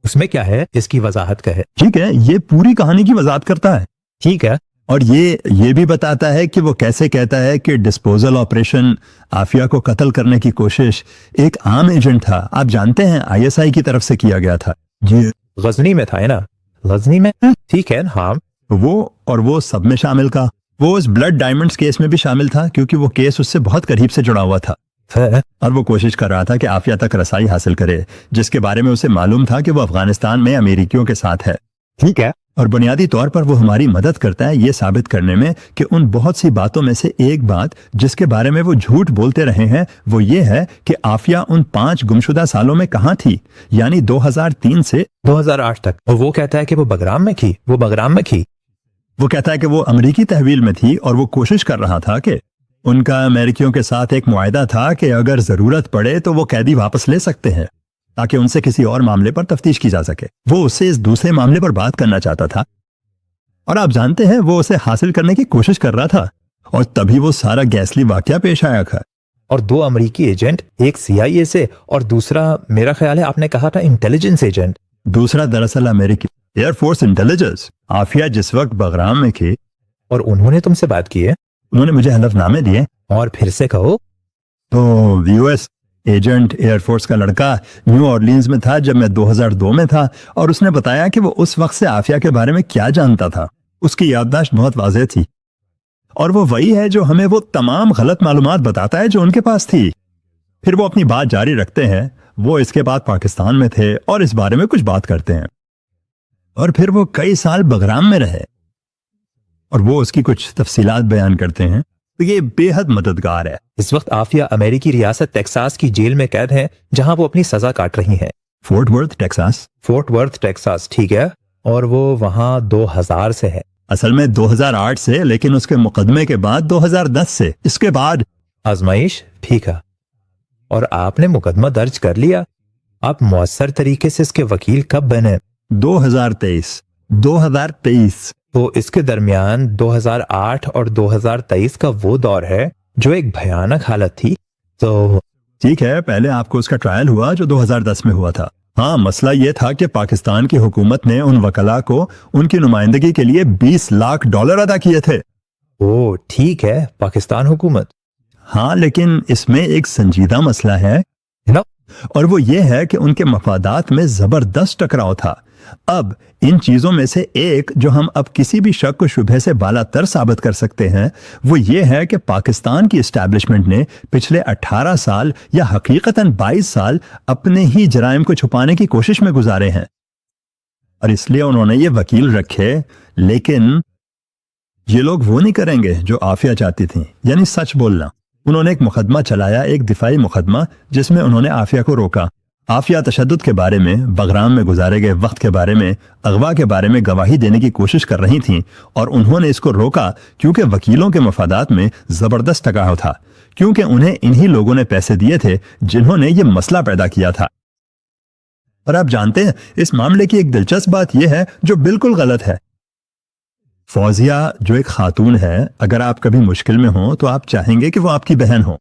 اس میں کیا ہے, اس کی وضاحت کا ہے. ٹھیک ہے, یہ پوری کہانی کی وضاحت کرتا ہے. ٹھیک ہے. اور یہ بھی بتاتا ہے کہ وہ کیسے کہتا ہے کہ ڈسپوزل آپریشن عافیہ کو قتل کرنے کی کوشش ایک عام ایجنٹ تھا. آپ جانتے ہیں ISI کی طرف سے کیا گیا تھا. جی غزنی میں تھا ہے نا, غزنی میں. ٹھیک ہے. ہاں وہ سب میں شامل تھا. وہ اس بلڈ ڈائمنڈز کیس میں بھی شامل تھا کیونکہ وہ کیس اس سے بہت قریب سے جڑا ہوا تھا. اور وہ کوشش کر رہا تھا کہ عافیہ تک رسائی حاصل کرے جس کے بارے میں اسے معلوم تھا کہ وہ افغانستان میں امریکیوں کے ساتھ ہے. ٹھیک ہے. اور بنیادی طور پر وہ ہماری مدد کرتا ہے یہ ثابت کرنے میں کہ ان بہت سی باتوں میں سے ایک بات جس کے بارے میں وہ جھوٹ بولتے رہے ہیں وہ یہ ہے کہ عافیہ ان 5 گمشدہ سالوں میں کہاں تھی, یعنی 2003 سے 2008 تک. اور وہ کہتا ہے کہ وہ بگرام میں تھی. وہ کہتا ہے کہ وہ امریکی تحویل میں تھی اور وہ کوشش کر رہا تھا کہ ان کا امریکیوں کے ساتھ ایک معاہدہ تھا کہ اگر ضرورت پڑے تو وہ قیدی واپس لے سکتے ہیں تاکہ ان سے کسی اور معاملے پر تفتیش کی جا سکے. وہ اس سے اس دوسرے معاملے پر بات کرنا چاہتا تھا اور آپ جانتے ہیں وہ اسے حاصل کرنے کی کوشش کر رہا تھا اور تبھی وہ سارا گیسلی واقعہ پیش آیا تھا. اور 2 امریکی ایجنٹ, ایک CIA سے اور دوسرا میرا خیال ہے آپ نے کہا تھا انٹیلیجنس ایجنٹ. دوسرا دراصل امریکی ایئر فورس انٹیلیجنس. عافیہ جس وقت بغرام میں تھی اور انہوں نے تم سے بات کی ہے, انہوں نے مجھے حلف نامے دیے. اور پھر سے کہو. تو US ایجنٹ ایئر فورس کا لڑکا نیو اورلینز میں تھا جب میں 2002 میں تھا اور اس نے بتایا کہ وہ اس وقت سے عافیہ کے بارے میں کیا جانتا تھا. اس کی یادداشت بہت واضح تھی اور وہ وہی ہے جو ہمیں وہ تمام غلط معلومات بتاتا ہے جو ان کے پاس تھی. پھر وہ اپنی بات جاری رکھتے ہیں. وہ اس کے بعد پاکستان میں تھے اور اس بارے میں کچھ بات کرتے ہیں اور پھر وہ کئی سال بغرام میں رہے اور وہ اس کی کچھ تفصیلات بیان کرتے ہیں. تو یہ بے حد مددگار ہے. اس وقت عافیہ امریکی ریاست ٹیکساس کی جیل میں قید ہیں جہاں وہ اپنی سزا کاٹ رہی ہیں. Fort Worth Texas. ٹھیک ہے. اور وہ وہاں 2000 سے ہے. اصل میں 2008 سے, لیکن اس کے مقدمے کے بعد 2010 سے. اس کے بعد آزمائش. ٹھیک ہے. اور آپ نے مقدمہ درج کر لیا. آپ مؤثر طریقے سے اس کے وکیل کب بنے؟ 2023. تو اس کے درمیان 2008 اور 2023 کا وہ دور ہے جو ایک بھیانک حالت تھی. تو ٹھیک ہے, پہلے آپ کو اس کا ٹرائل ہوا جو 2010 میں ہوا تھا. ہاں, مسئلہ یہ تھا کہ پاکستان کی حکومت نے ان وکلاء کو ان کی نمائندگی کے لیے $20 لاکھ ادا کیے تھے. او ٹھیک ہے, پاکستان حکومت. ہاں, لیکن اس میں ایک سنجیدہ مسئلہ ہے اور وہ یہ ہے کہ ان کے مفادات میں زبردست ٹکراؤ تھا. اب ان چیزوں میں سے ایک جو ہم اب کسی بھی شک و شبہ سے بالا تر ثابت کر سکتے ہیں وہ یہ ہے کہ پاکستان کی اسٹیبلشمنٹ نے پچھلے 18 سال یا حقیقتاً 22 سال اپنے ہی جرائم کو چھپانے کی کوشش میں گزارے ہیں اور اس لیے انہوں نے یہ وکیل رکھے. لیکن یہ لوگ وہ نہیں کریں گے جو عافیہ چاہتی تھیں, یعنی سچ بولنا. انہوں نے ایک مقدمہ چلایا, ایک دفاعی مقدمہ, جس میں انہوں نے عافیہ کو روکا. عافیہ تشدد کے بارے میں, بغرام میں گزارے گئے وقت کے بارے میں, اغوا کے بارے میں گواہی دینے کی کوشش کر رہی تھیں اور انہوں نے اس کو روکا کیونکہ وکیلوں کے مفادات میں زبردست ٹکراؤ تھا, کیونکہ انہیں انہی لوگوں نے پیسے دیے تھے جنہوں نے یہ مسئلہ پیدا کیا تھا. اور آپ جانتے ہیں اس معاملے کی ایک دلچسپ بات یہ ہے جو بالکل غلط ہے. فوزیہ جو ایک خاتون ہے, اگر آپ کبھی مشکل میں ہوں تو آپ چاہیں گے کہ وہ آپ کی بہن ہو.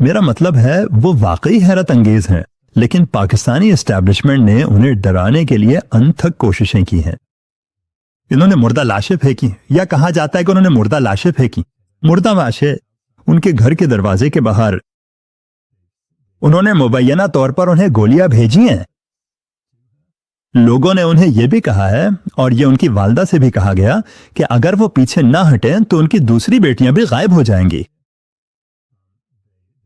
میرا مطلب ہے وہ واقعی حیرت انگیز ہیں, لیکن پاکستانی اسٹیبلشمنٹ نے انہیں ڈرانے کے لیے انتھک کوششیں کی ہیں. انہوں نے مردہ لاشیں پھینکی, یا کہا جاتا ہے کہ انہوں نے مردہ لاشیں پھینکی, مردہ لاشیں ان کے گھر کے دروازے کے باہر. انہوں نے مبینہ طور پر انہیں گولیاں بھیجی ہیں. لوگوں نے انہیں یہ بھی کہا ہے, اور یہ ان کی والدہ سے بھی کہا گیا, کہ اگر وہ پیچھے نہ ہٹیں تو ان کی دوسری بیٹیاں بھی غائب ہو جائیں گی.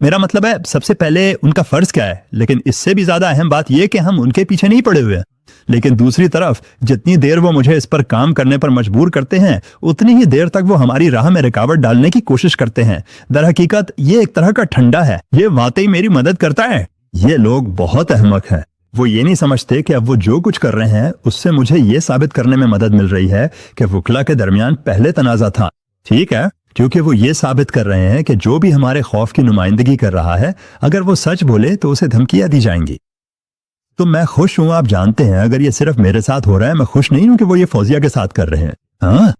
میرا مطلب ہے سب سے پہلے ان کا فرض کیا ہے، لیکن اس سے بھی زیادہ اہم بات یہ کہ ہم ان کے پیچھے نہیں پڑے ہوئے ہیں۔ لیکن دوسری طرف جتنی دیر وہ مجھے اس پر کام کرنے پر مجبور کرتے ہیں اتنی ہی دیر تک وہ ہماری راہ میں رکاوٹ ڈالنے کی کوشش کرتے ہیں۔ در حقیقت یہ ایک طرح کا ٹھنڈا ہے، یہ واقعی میری مدد کرتا ہے۔ یہ لوگ بہت احمق ہیں، وہ یہ نہیں سمجھتے کہ اب وہ جو کچھ کر رہے ہیں اس سے مجھے یہ ثابت کرنے میں مدد مل رہی ہے کہ وکلا کے درمیان پہلے تنازع تھا، ٹھیک ہے، کیونکہ وہ یہ ثابت کر رہے ہیں کہ جو بھی ہمارے خوف کی نمائندگی کر رہا ہے اگر وہ سچ بولے تو اسے دھمکیاں دی جائیں گی۔ تو میں خوش ہوں، آپ جانتے ہیں اگر یہ صرف میرے ساتھ ہو رہا ہے، میں خوش نہیں ہوں کہ وہ یہ فوزیہ کے ساتھ کر رہے ہیں، ہاں،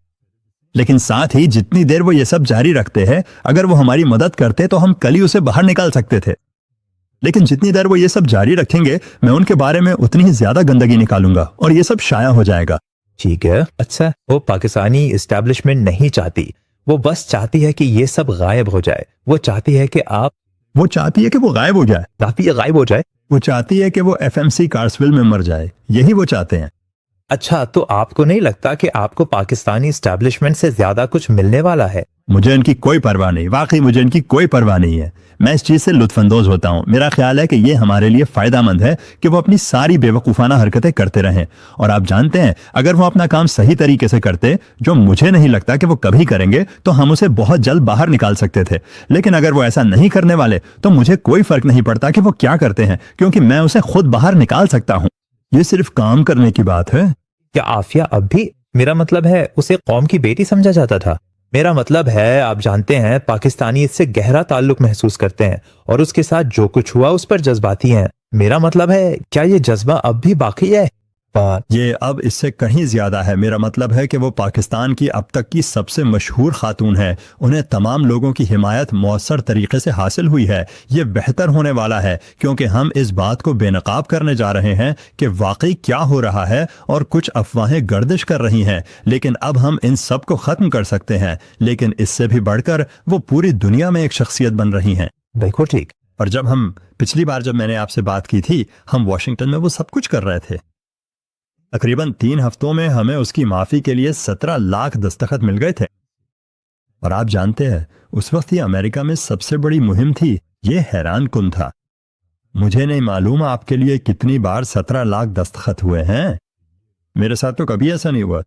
لیکن ساتھ ہی جتنی دیر وہ یہ سب جاری رکھتے ہیں اگر وہ ہماری مدد کرتے تو ہم کل ہی اسے باہر نکال سکتے تھے، لیکن جتنی دیر وہ یہ سب جاری رکھیں گے میں ان کے بارے میں اتنی ہی زیادہ گندگی نکالوں گا اور یہ سب شائع ہو جائے گا۔ ٹھیک ہے، اچھا، وہ پاکستانی اسٹیبلشمنٹ نہیں چاہتی، وہ بس چاہتی ہے کہ یہ سب غائب ہو جائے، وہ چاہتی ہے کہ آپ وہ چاہتی ہے کہ وہ غائب ہو جائے، کافی غائب ہو جائے۔ وہ چاہتی ہے کہ وہ ایف ایم سی کارسویل میں مر جائے، یہی وہ چاہتے ہیں۔ اچھا، تو آپ کو نہیں لگتا کہ آپ کو پاکستانی اسٹیبلشمنٹ سے زیادہ کچھ ملنے والا ہے؟ مجھے ان کی کوئی پرواہ نہیں، واقعی مجھے ان کی کوئی پرواہ نہیں ہے، میں اس چیز سے لطف اندوز ہوتا ہوں۔ میرا خیال ہے کہ یہ ہمارے لیے فائدہ مند ہے کہ وہ اپنی ساری بے وقوفانہ حرکتیں کرتے رہیں، اور آپ جانتے ہیں اگر وہ اپنا کام صحیح طریقے سے کرتے، جو مجھے نہیں لگتا کہ وہ کبھی کریں گے، تو ہم اسے بہت جلد باہر نکال سکتے تھے، لیکن اگر وہ ایسا نہیں کرنے والے تو مجھے کوئی فرق نہیں پڑتا کہ وہ کیا کرتے ہیں، کیونکہ میں اسے خود باہر نکال سکتا ہوں۔ یہ صرف کام کرنے کی بات ہے۔ کیا عافیہ اب بھی، میرا مطلب ہے، اسے قوم کی بیٹی سمجھا جاتا تھا؟ میرا مطلب ہے آپ جانتے ہیں پاکستانی اس سے گہرا تعلق محسوس کرتے ہیں اور اس کے ساتھ جو کچھ ہوا اس پر جذباتی ہیں۔ میرا مطلب ہے کیا یہ جذبہ اب بھی باقی ہے؟ یہ اب اس سے کہیں زیادہ ہے۔ میرا مطلب ہے کہ وہ پاکستان کی اب تک کی سب سے مشہور خاتون ہے، انہیں تمام لوگوں کی حمایت مؤثر طریقے سے حاصل ہوئی ہے۔ یہ بہتر ہونے والا ہے کیونکہ ہم اس بات کو بے نقاب کرنے جا رہے ہیں کہ واقعی کیا ہو رہا ہے، اور کچھ افواہیں گردش کر رہی ہیں، لیکن اب ہم ان سب کو ختم کر سکتے ہیں۔ لیکن اس سے بھی بڑھ کر وہ پوری دنیا میں ایک شخصیت بن رہی ہیں۔ بالکل ٹھیک۔ اور پچھلی بار جب میں نے آپ سے بات کی تھی، ہم واشنگٹن میں وہ سب کچھ کر رہے تھے۔ تقریباً 3 ہفتوں میں ہمیں اس کی معافی کے لیے 17 لاکھ دستخط مل گئے تھے، اور آپ جانتے ہیں اس وقت یہ امریکہ میں سب سے بڑی مہم تھی۔ یہ حیران کن تھا۔ مجھے نہیں معلوم آپ کے لیے کتنی بار 17 لاکھ دستخط ہوئے ہیں، میرے ساتھ تو کبھی ایسا نہیں ہوا۔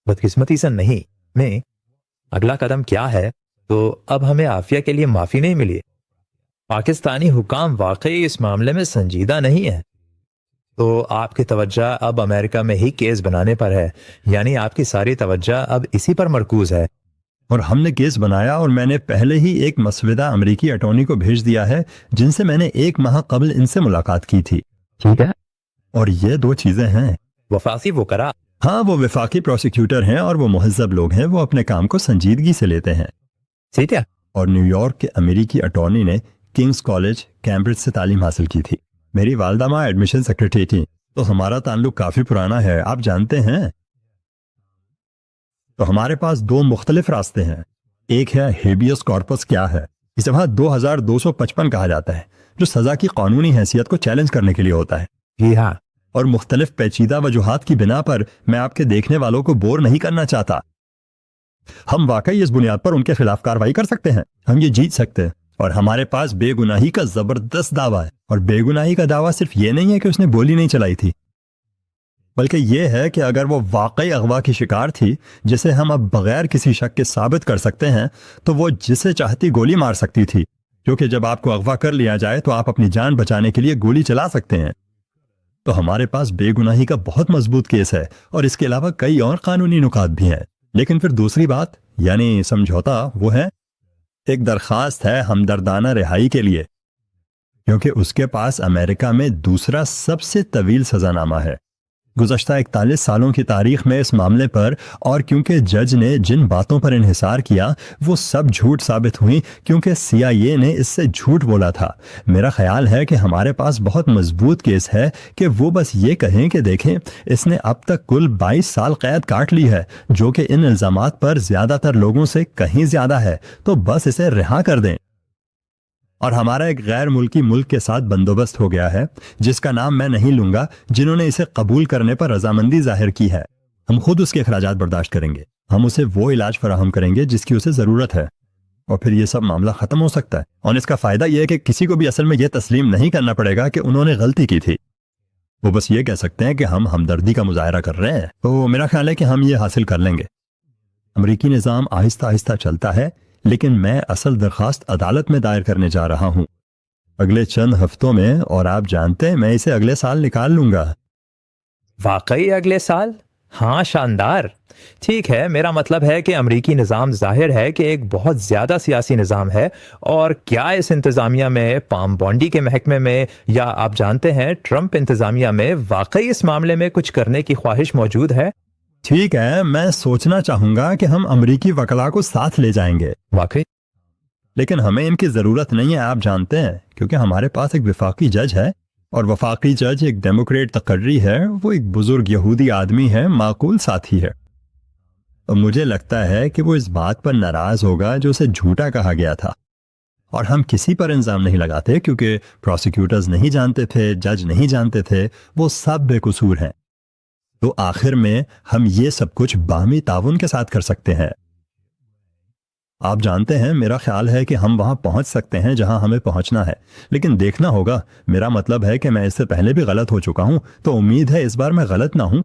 بدقسمتی سے نہیں میں اگلا قدم کیا ہے؟ تو اب ہمیں عافیہ کے لیے معافی نہیں ملی۔ پاکستانی حکام واقعی اس معاملے میں سنجیدہ نہیں ہے، تو آپ کی توجہ اب امریکہ میں ہی کیس بنانے پر ہے، یعنی آپ کی ساری توجہ اب اسی پر مرکوز ہے۔ اور ہم نے کیس بنایا، اور میں نے پہلے ہی ایک مسودہ امریکی اٹارنی کو بھیج دیا ہے جن سے میں نے 1 ماہ قبل ان سے ملاقات کی تھی۔ ٹھیک ہے، اور یہ 2 چیزیں ہیں۔ وفاقی وکراء، ہاں، وہ وفاقی پروسیکیوٹر ہیں اور وہ مہذب لوگ ہیں، وہ اپنے کام کو سنجیدگی سے لیتے ہیں۔ ٹھیک ہے، اور نیو یارک کے امریکی اٹارنی نے کنگز کالج کیمبرج سے تعلیم حاصل کی تھی۔ میری والدہ ماں ایڈمیشن سیکرٹری تھی، تو ہمارا تعلق کافی پرانا ہے، آپ جانتے ہیں۔ تو ہمارے پاس 2 مختلف راستے ہیں۔ ایک ہے ہیبیس کارپس کیا ہے، اسے وہاں 2255 کہا جاتا ہے، جو سزا کی قانونی حیثیت کو چیلنج کرنے کے لیے ہوتا ہے۔ جی ہاں، اور مختلف پیچیدہ وجوہات کی بنا پر میں آپ کے دیکھنے والوں کو بور نہیں کرنا چاہتا۔ ہم واقعی اس بنیاد پر ان کے خلاف کارروائی کر سکتے ہیں، ہم یہ جیت سکتے ہیں، اور ہمارے پاس بے گناہی کا زبردست دعویٰ ہے۔ اور بے گناہی کا دعویٰ صرف یہ نہیں ہے کہ اس نے گولی نہیں چلائی تھی، بلکہ یہ ہے کہ اگر وہ واقعی اغوا کی شکار تھی، جسے ہم اب بغیر کسی شک کے ثابت کر سکتے ہیں، تو وہ جسے چاہتی گولی مار سکتی تھی، کیونکہ جب آپ کو اغوا کر لیا جائے تو آپ اپنی جان بچانے کے لیے گولی چلا سکتے ہیں۔ تو ہمارے پاس بے گناہی کا بہت مضبوط کیس ہے، اور اس کے علاوہ کئی اور قانونی نکات بھی ہیں۔ لیکن پھر دوسری بات، یعنی سمجھوتا، وہ ہے ایک درخواست ہے ہمدردانہ رہائی کے لیے، کیونکہ اس کے پاس امریکہ میں دوسرا سب سے طویل سزا نامہ ہے۔ گزشتہ 41 سالوں کی تاریخ میں اس معاملے پر، اور کیونکہ جج نے جن باتوں پر انحصار کیا وہ سب جھوٹ ثابت ہوئیں، کیونکہ CIA نے اس سے جھوٹ بولا تھا۔ میرا خیال ہے کہ ہمارے پاس بہت مضبوط کیس ہے کہ وہ بس یہ کہیں کہ دیکھیں، اس نے اب تک کل 22 سال قید کاٹ لی ہے، جو کہ ان الزامات پر زیادہ تر لوگوں سے کہیں زیادہ ہے، تو بس اسے رہا کر دیں۔ اور ہمارا ایک غیر ملکی ملک کے ساتھ بندوبست ہو گیا ہے، جس کا نام میں نہیں لوں گا، جنہوں نے اسے قبول کرنے پر رضامندی ظاہر کی ہے۔ ہم خود اس کے اخراجات برداشت کریں گے، ہم اسے وہ علاج فراہم کریں گے جس کی اسے ضرورت ہے۔ اور پھر یہ سب معاملہ ختم ہو سکتا ہے. اور اس کا فائدہ یہ ہے کہ کسی کو بھی اصل میں یہ تسلیم نہیں کرنا پڑے گا کہ انہوں نے غلطی کی تھی. وہ بس یہ کہہ سکتے ہیں کہ ہم ہمدردی کا مظاہرہ کر رہے ہیں. تو میرا خیال ہے کہ ہم یہ حاصل کر لیں گے. امریکی نظام آہستہ آہستہ چلتا ہے، لیکن میں اصل درخواست عدالت میں دائر کرنے جا رہا ہوں اگلے چند ہفتوں میں، اور آپ جانتے ہیں میں اسے اگلے سال نکال لوں گا. واقعی اگلے سال؟ ہاں، شاندار. ٹھیک ہے، میرا مطلب ہے کہ امریکی نظام ظاہر ہے کہ ایک بہت زیادہ سیاسی نظام ہے. اور کیا اس انتظامیہ میں، پام بونڈی کے محکمے میں، یا آپ جانتے ہیں ٹرمپ انتظامیہ میں واقعی اس معاملے میں کچھ کرنے کی خواہش موجود ہے؟ ٹھیک ہے، میں سوچنا چاہوں گا کہ ہم امریکی وکلاء کو ساتھ لے جائیں گے، واقعی؟ لیکن ہمیں ان کی ضرورت نہیں ہے، آپ جانتے ہیں، کیونکہ ہمارے پاس ایک وفاقی جج ہے، اور وفاقی جج ایک ڈیموکریٹ تقرری ہے. وہ ایک بزرگ یہودی آدمی ہے، معقول ساتھی ہے. اور مجھے لگتا ہے کہ وہ اس بات پر ناراض ہوگا جو اسے جھوٹا کہا گیا تھا. اور ہم کسی پر الزام نہیں لگاتے، کیونکہ پروسیکیوٹرز نہیں جانتے تھے، جج نہیں جانتے تھے، وہ سب بے قصور ہیں. تو آخر میں ہم یہ سب کچھ باہمی تعاون کے ساتھ کر سکتے ہیں. آپ جانتے ہیں، میرا خیال ہے کہ ہم وہاں پہنچ سکتے ہیں جہاں ہمیں پہنچنا ہے، لیکن دیکھنا ہوگا. میرا مطلب ہے کہ میں اس سے پہلے بھی غلط ہو چکا ہوں، تو امید ہے اس بار میں غلط نہ ہوں.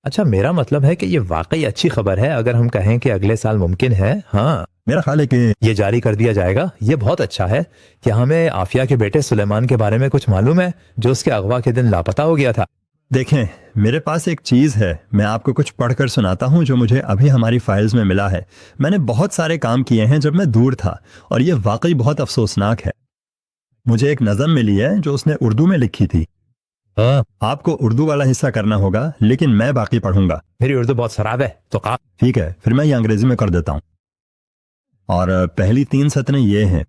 اچھا، میرا مطلب ہے کہ یہ واقعی اچھی خبر ہے اگر ہم کہیں کہ اگلے سال ممکن ہے. ہاں، میرا خیال ہے کہ یہ جاری کر دیا جائے گا. یہ بہت اچھا ہے. کیا ہمیں عافیہ کے بیٹے سلیمان کے بارے میں کچھ معلوم ہے جو اس کے اغوا کے دن لاپتہ ہو گیا تھا؟ دیکھیں، میرے پاس ایک چیز ہے، میں آپ کو کچھ پڑھ کر سناتا ہوں جو مجھے ابھی ہماری فائلز میں ملا ہے. میں نے بہت سارے کام کیے ہیں جب میں دور تھا، اور یہ واقعی بہت افسوسناک ہے. مجھے ایک نظم ملی ہے جو اس نے اردو میں لکھی تھی. آپ کو اردو والا حصہ کرنا ہوگا، لیکن میں باقی پڑھوں گا. میری اردو بہت خراب ہے تو ٹھیک ہے، پھر میں یہ انگریزی میں کر دیتا ہوں. اور پہلی 3 سطریں یہ ہیں: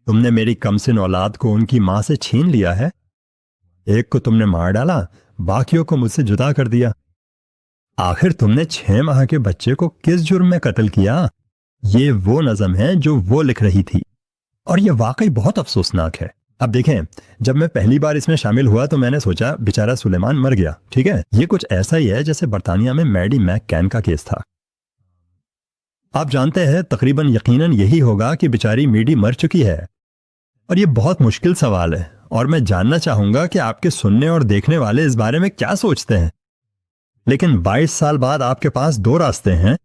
تم نے میری کمسن اولاد کو ان کی ماں سے چھین لیا ہے، ایک کو تم نے مار ڈالا، باقیوں کو مجھ سے جدا کر دیا. آخر تم نے 6 ماہ کے بچے کو کس جرم میں قتل کیا؟ یہ وہ نظم ہے جو وہ لکھ رہی تھی، اور یہ واقعی بہت افسوسناک ہے. اب دیکھیں، جب میں پہلی بار اس میں شامل ہوا تو میں نے سوچا بیچارہ سلیمان مر گیا. ٹھیک ہے، یہ کچھ ایسا ہی ہے جیسے برطانیہ میں میڈی میک کین کا کیس تھا. آپ جانتے ہیں تقریباً یقیناً یہی ہوگا کہ بیچاری میڈی مر چکی ہے. اور یہ بہت مشکل سوال ہے، اور میں جاننا چاہوں گا کہ آپ کے سننے اور دیکھنے والے اس بارے میں کیا سوچتے ہیں. لیکن 22 سال بعد آپ کے پاس 2 راستے ہیں.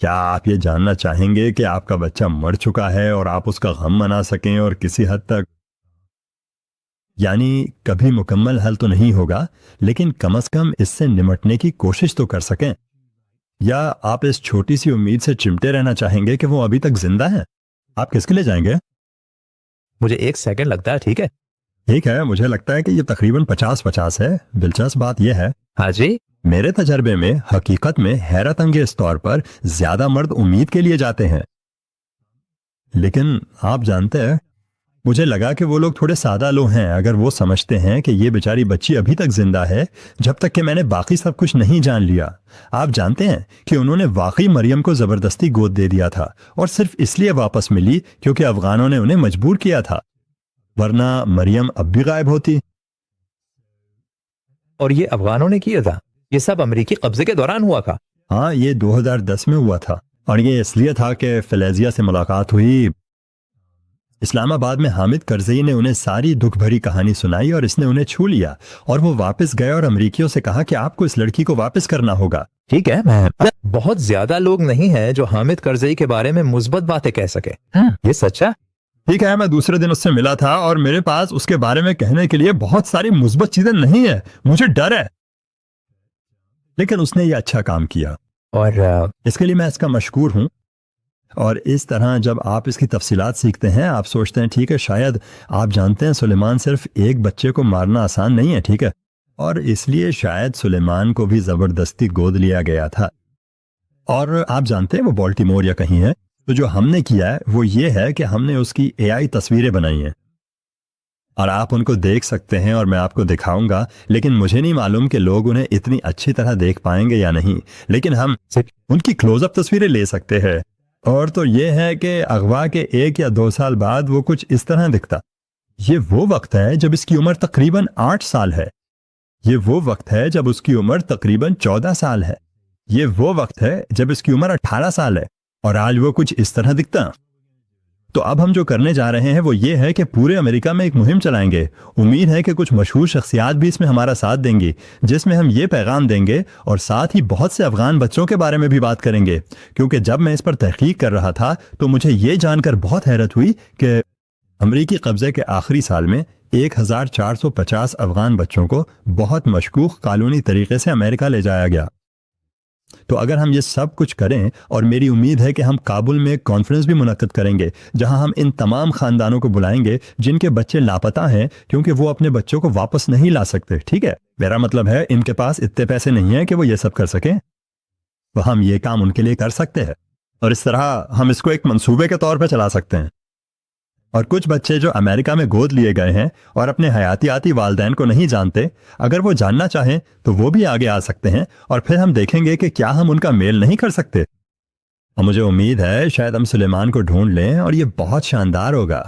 کیا آپ یہ جاننا چاہیں گے کہ آپ کا بچہ مر چکا ہے اور آپ اس کا غم منا سکیں، اور کسی حد تک، یعنی کبھی مکمل حل تو نہیں ہوگا، لیکن کم از کم اس سے نمٹنے کی کوشش تو کر سکیں؟ یا آپ اس چھوٹی سی امید سے چمٹے رہنا چاہیں گے کہ وہ ابھی تک زندہ ہیں؟ آپ کس کے لیے جائیں گے؟ مجھے 1 سیکنڈ لگتا ہے. ٹھیک ہے، ٹھیک ہے، مجھے لگتا ہے کہ یہ تقریباً 50-50 ہے. دلچسپ بات یہ ہے، ہاں جی، میرے تجربے میں حقیقت میں حیرت انگیز طور پر زیادہ مرد امید کے لیے جاتے ہیں. لیکن آپ جانتے ہیں، مجھے لگا کہ وہ لوگ تھوڑے سادہ لو ہیں اگر وہ سمجھتے ہیں کہ یہ بیچاری بچی ابھی تک زندہ ہے جب تک کہ میں نے باقی سب کچھ نہیں جان لیا. آپ جانتے ہیں کہ انہوں نے واقعی مریم کو زبردستی گود دے دیا تھا، اور صرف اس لیے واپس ملی کیونکہ افغانوں نے انہیں مجبور کیا تھا، ورنہ مریم اب بھی غائب ہوتی. اور یہ افغانوں نے کیا تھا؟ یہ سب امریکی قبضے کے دوران ہوا تھا؟ ہاں، یہ 2010 میں ہوا تھا، اور یہ اس لیے تھا کہ فلیزیہ سے ملاقات ہوئی. اسلام آباد میں حامد کرزئی نے انہیں ساری دکھ بھری کہانی سنائی، اور اس نے انہیں چھو لیا، اور وہ واپس گئے اور امریکیوں سے کہا کہ آپ کو اس لڑکی کو واپس کرنا ہوگا. ٹھیک ہے، بہت زیادہ لوگ نہیں ہیں جو حامد کرزئی کے بارے میں مثبت باتیں کہہ سکے. یہ سچ ہے؟ ٹھیک ہے، میں دوسرے دن اس سے ملا تھا، اور میرے پاس اس کے بارے میں کہنے کے لیے بہت ساری مثبت چیزیں نہیں ہیں. مجھے ڈر ہے، لیکن اس نے یہ اچھا کام کیا، اور اس کے لیے میں اس کا مشکور ہوں. اور اس طرح جب آپ اس کی تفصیلات سیکھتے ہیں، آپ سوچتے ہیں ٹھیک ہے، شاید آپ جانتے ہیں سلیمان صرف ایک بچے کو مارنا آسان نہیں ہے. ٹھیک ہے، اور اس لیے شاید سلیمان کو بھی زبردستی گود لیا گیا تھا. اور آپ جانتے ہیں وہ بالٹیمور یا کہیں ہے. تو جو ہم نے کیا ہے وہ یہ ہے کہ ہم نے اس کی AI تصویریں بنائی ہیں، اور آپ ان کو دیکھ سکتے ہیں، اور میں آپ کو دکھاؤں گا. لیکن مجھے نہیں معلوم کہ لوگ انہیں اتنی اچھی طرح دیکھ پائیں گے یا نہیں، لیکن ہم ان کی کلوز اپ تصویریں لے سکتے ہیں. اور تو یہ ہے کہ اغوا کے 1 یا 2 سال بعد وہ کچھ اس طرح دکھتا. یہ وہ وقت ہے جب اس کی عمر تقریباً 8 سال ہے. یہ وہ وقت ہے جب اس کی عمر تقریباً 14 سال ہے. یہ وہ وقت ہے جب اس کی عمر 18 سال ہے، اور آج وہ کچھ اس طرح دکھتا. تو اب ہم جو کرنے جا رہے ہیں وہ یہ ہے کہ پورے امریکہ میں ایک مہم چلائیں گے. امید ہے کہ کچھ مشہور شخصیات بھی اس میں ہمارا ساتھ دیں گی, جس میں ہم یہ پیغام دیں گے اور ساتھ ہی بہت سے افغان بچوں کے بارے میں بھی بات کریں گے. کیونکہ جب میں اس پر تحقیق کر رہا تھا تو مجھے یہ جان کر بہت حیرت ہوئی کہ امریکی قبضے کے آخری سال میں 1450 افغان بچوں کو بہت مشکوک قانونی طریقے سے امریکہ لے جایا گیا. تو اگر ہم یہ سب کچھ کریں, اور میری امید ہے کہ ہم کابل میں ایک کانفرنس بھی منعقد کریں گے جہاں ہم ان تمام خاندانوں کو بلائیں گے جن کے بچے لاپتہ ہیں کیونکہ وہ اپنے بچوں کو واپس نہیں لا سکتے. ٹھیک ہے, میرا مطلب ہے ان کے پاس اتنے پیسے نہیں ہیں کہ وہ یہ سب کر سکیں. وہ ہم یہ کام ان کے لیے کر سکتے ہیں, اور اس طرح ہم اس کو ایک منصوبے کے طور پہ چلا سکتے ہیں. اور کچھ بچے جو امریکہ میں گود لیے گئے ہیں اور اپنے حیاتیاتی والدین کو نہیں جانتے, اگر وہ جاننا چاہیں تو وہ بھی آگے آ سکتے ہیں, اور پھر ہم دیکھیں گے کہ کیا ہم ان کا میل نہیں کر سکتے. اور مجھے امید ہے شاید ہم سلیمان کو ڈھونڈ لیں اور یہ بہت شاندار ہوگا,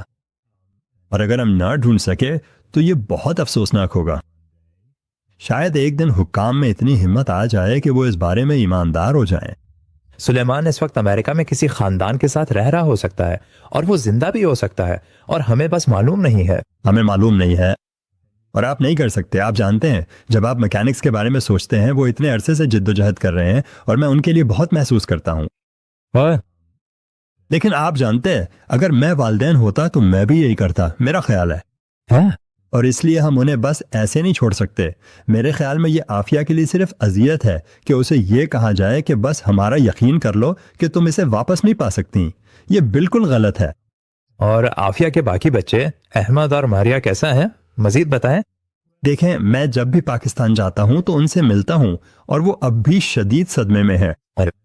اور اگر ہم نہ ڈھونڈ سکے تو یہ بہت افسوسناک ہوگا. شاید ایک دن حکام میں اتنی ہمت آ جائے کہ وہ اس بارے میں ایماندار ہو جائیں. سلیمان اس وقت امریکہ میں کسی خاندان کے ساتھ رہ رہا ہو سکتا ہے, اور وہ زندہ بھی ہو سکتا ہے, اور ہمیں بس معلوم نہیں ہے. ہمیں معلوم نہیں ہے, اور آپ نہیں کر سکتے. آپ جانتے ہیں جب آپ میکینکس کے بارے میں سوچتے ہیں وہ اتنے عرصے سے جد و جہد کر رہے ہیں, اور میں ان کے لیے بہت محسوس کرتا ہوں. لیکن آپ جانتے ہیں اگر میں والدین ہوتا تو میں بھی یہی کرتا, میرا خیال ہے. اور اس لیے ہم انہیں بس ایسے نہیں چھوڑ سکتے. میرے خیال میں یہ عافیہ کے لیے صرف اذیت ہے کہ اسے یہ کہا جائے کہ بس ہمارا یقین کر لو کہ تم اسے واپس نہیں پا سکتی. یہ بالکل غلط ہے. اور عافیہ کے باقی بچے احمد اور ماریا کیسا ہے, مزید بتائیں. دیکھیں, میں جب بھی پاکستان جاتا ہوں تو ان سے ملتا ہوں, اور وہ اب بھی شدید صدمے میں ہے.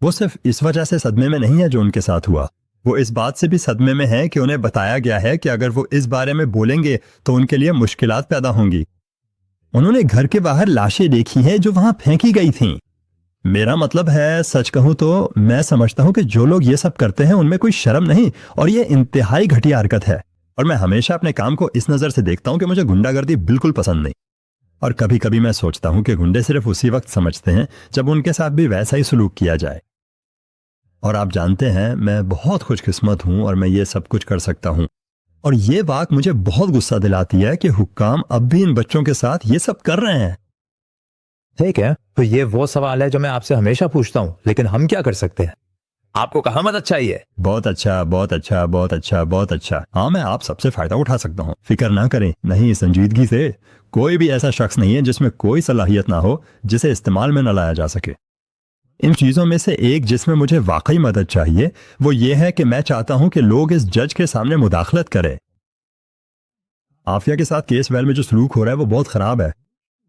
وہ صرف اس وجہ سے صدمے میں نہیں ہے جو ان کے ساتھ ہوا, وہ اس بات سے بھی صدمے میں ہے کہ انہیں بتایا گیا ہے کہ اگر وہ اس بارے میں بولیں گے تو ان کے لیے مشکلات پیدا ہوں گی. انہوں نے گھر کے باہر لاشیں دیکھی ہیں جو وہاں پھینکی گئی تھیں. میرا مطلب ہے, سچ کہوں تو میں سمجھتا ہوں کہ جو لوگ یہ سب کرتے ہیں ان میں کوئی شرم نہیں, اور یہ انتہائی گھٹیا حرکت ہے. اور میں ہمیشہ اپنے کام کو اس نظر سے دیکھتا ہوں کہ مجھے گنڈا گردی بالکل پسند نہیں. اور کبھی کبھی میں سوچتا ہوں کہ گنڈے صرف اسی وقت سمجھتے ہیں جب ان کے ساتھ بھی ویسا ہی سلوک کیا جائے. اور آپ جانتے ہیں میں بہت خوش قسمت ہوں اور میں یہ سب کچھ کر سکتا ہوں. اور یہ بات مجھے بہت غصہ دلاتی ہے کہ حکام اب بھی ان بچوں کے ساتھ یہ سب کر رہے ہیں. ٹھیک ہے, تو یہ وہ سوال ہے جو میں آپ سے ہمیشہ پوچھتا ہوں, لیکن ہم کیا کر سکتے ہیں؟ آپ کو کہاں مدد چاہیے؟ بہت اچھا, بہت اچھا, بہت اچھا, بہت اچھا. ہاں, میں آپ سب سے فائدہ اٹھا سکتا ہوں. فکر نہ کریں. نہیں, سنجیدگی سے. کوئی بھی ایسا شخص نہیں ہے جس میں کوئی صلاحیت نہ ہو جسے استعمال میں نہ لایا جا سکے. ان چیزوں میں سے ایک جس میں مجھے واقعی مدد چاہیے وہ یہ ہے کہ میں چاہتا ہوں کہ لوگ اس جج کے سامنے مداخلت کریں. عافیہ کے ساتھ کیس ویل میں جو سلوک ہو رہا ہے وہ بہت خراب ہے.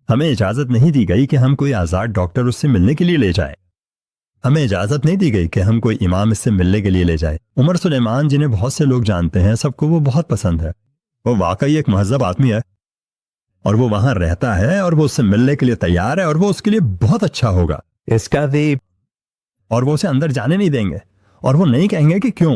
ہمیں اجازت نہیں دی گئی کہ ہم کوئی آزاد ڈاکٹر اس سے ملنے کے لیے لے جائیں. ہمیں اجازت نہیں دی گئی کہ ہم کوئی امام اس سے ملنے کے لیے لے جائیں. عمر سلیمان, جنہیں بہت سے لوگ جانتے ہیں, سب کو وہ بہت پسند ہے. وہ واقعی ایک مہذب آدمی ہے, اور وہ وہاں رہتا ہے, اور وہ اس سے ملنے کے لیے تیار ہے, اور وہ اس کے لیے بہت اچھا ہوگا. اس کا بھی اور وہ اسے اندر جانے نہیں دیں گے, اور وہ نہیں کہیں گے کہ کیوں.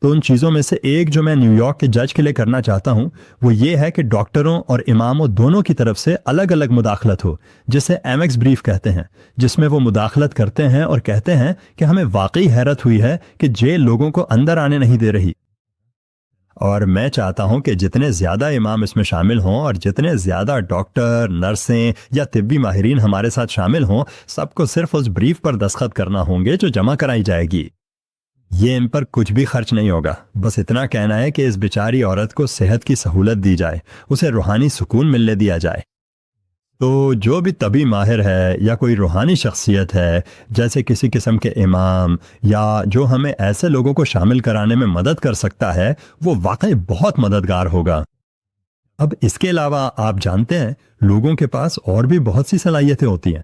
تو ان چیزوں میں سے ایک جو میں نیو یارک کے جج کے لیے کرنا چاہتا ہوں وہ یہ ہے کہ ڈاکٹروں اور اماموں دونوں کی طرف سے الگ الگ مداخلت ہو, جسے ایمکس بریف کہتے ہیں, جس میں وہ مداخلت کرتے ہیں اور کہتے ہیں کہ ہمیں واقعی حیرت ہوئی ہے کہ جیل لوگوں کو اندر آنے نہیں دے رہی. اور میں چاہتا ہوں کہ جتنے زیادہ امام اس میں شامل ہوں اور جتنے زیادہ ڈاکٹر, نرسیں یا طبی ماہرین ہمارے ساتھ شامل ہوں, سب کو صرف اس بریف پر دستخط کرنا ہوں گے جو جمع کرائی جائے گی. یہ ان پر کچھ بھی خرچ نہیں ہوگا. بس اتنا کہنا ہے کہ اس بیچاری عورت کو صحت کی سہولت دی جائے, اسے روحانی سکون ملنے دیا جائے. تو جو بھی طبی ماہر ہے یا کوئی روحانی شخصیت ہے, جیسے کسی قسم کے امام, یا جو ہمیں ایسے لوگوں کو شامل کرانے میں مدد کر سکتا ہے, وہ واقعی بہت مددگار ہوگا. اب اس کے علاوہ آپ جانتے ہیں لوگوں کے پاس اور بھی بہت سی صلاحیتیں ہوتی ہیں.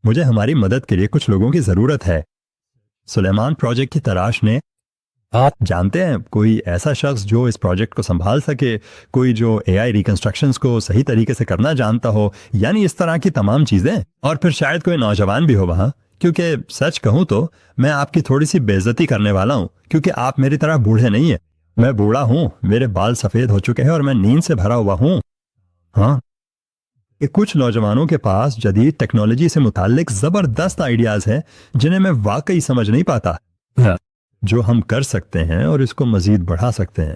مجھے ہماری مدد کے لیے کچھ لوگوں کی ضرورت ہے. سلیمان پروجیکٹ کی تلاش نے, آپ جانتے ہیں, کوئی ایسا شخص جو اس پروجیکٹ کو سنبھال سکے, کوئی جو اے آئی ریکنسٹرکشنز کو صحیح طریقے سے کرنا جانتا ہو, یعنی اس طرح کی تمام چیزیں. اور پھر شاید کوئی نوجوان بھی ہو وہاں, کیونکہ سچ کہوں تو میں آپ کی تھوڑی سی بے عزتی کرنے والا ہوں, کیونکہ آپ میری طرح بوڑھے نہیں ہیں. میں بوڑھا ہوں, میرے بال سفید ہو چکے ہیں, اور میں نیند سے بھرا ہوا ہوں. ہاں, کہ کچھ نوجوانوں کے پاس جدید ٹیکنالوجی سے متعلق زبردست آئیڈیاز ہیں جنہیں میں واقعی سمجھ نہیں پاتا. جو ہم کر سکتے ہیں اور اس کو مزید بڑھا سکتے ہیں.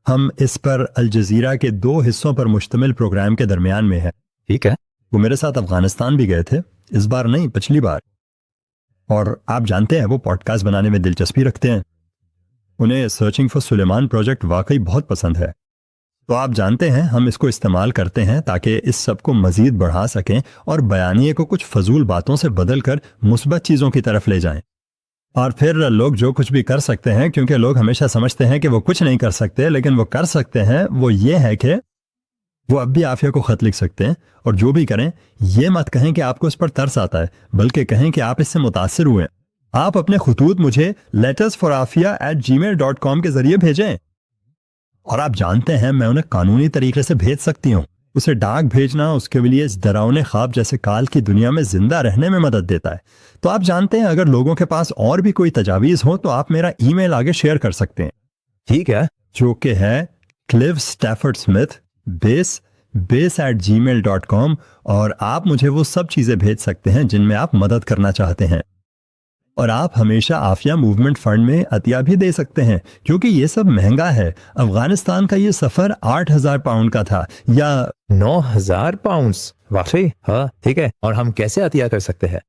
ہم اس پر الجزیرہ کے 2 حصوں پر مشتمل پروگرام کے درمیان میں ہے. ٹھیک ہے. وہ میرے ساتھ افغانستان بھی گئے تھے، اس بار نہیں، پچھلی بار. اور آپ جانتے ہیں وہ پوڈ کاسٹ بنانے میں دلچسپی رکھتے ہیں. انہیں سرچنگ فار سلیمان پروجیکٹ واقعی بہت پسند ہے. تو آپ جانتے ہیں ہم اس کو استعمال کرتے ہیں تاکہ اس سب کو مزید بڑھا سکیں اور بیانیے کو کچھ فضول باتوں سے بدل کر مثبت چیزوں کی طرف لے جائیں. اور پھر لوگ جو کچھ بھی کر سکتے ہیں، کیونکہ لوگ ہمیشہ سمجھتے ہیں کہ وہ کچھ نہیں کر سکتے، لیکن وہ کر سکتے ہیں، وہ یہ ہے کہ وہ اب بھی عافیہ کو خط لکھ سکتے ہیں. اور جو بھی کریں یہ مت کہیں کہ آپ کو اس پر ترس آتا ہے، بلکہ کہیں کہ آپ اس سے متاثر ہوئے. آپ اپنے خطوط مجھے lettersforafia@gmail.com کے ذریعے بھیجیں. اور آپ جانتے ہیں میں انہیں قانونی طریقے سے بھیج سکتی ہوں. اسے ڈاک بھیجنا اس کے لیے اس ڈراؤنے خواب جیسے کال کی دنیا میں زندہ رہنے میں مدد دیتا ہے. تو آپ جانتے ہیں اگر لوگوں کے پاس اور بھی کوئی تجاویز ہو تو آپ میرا ای میل آگے شیئر کر سکتے ہیں. ٹھیک ہے. جو کہ ہے cliffstaffordsmith@gmail.com. اور آپ مجھے وہ سب چیزیں بھیج سکتے ہیں جن میں آپ مدد کرنا چاہتے ہیں. اور آپ ہمیشہ عافیہ موومنٹ فنڈ میں عطیہ بھی دے سکتے ہیں، کیونکہ یہ سب مہنگا ہے. افغانستان کا یہ سفر 8,000 پاؤنڈ کا تھا یا 9,000 پاؤنڈ. واقعی؟ ہاں ٹھیک ہے. اور ہم کیسے عطیہ کر سکتے ہیں؟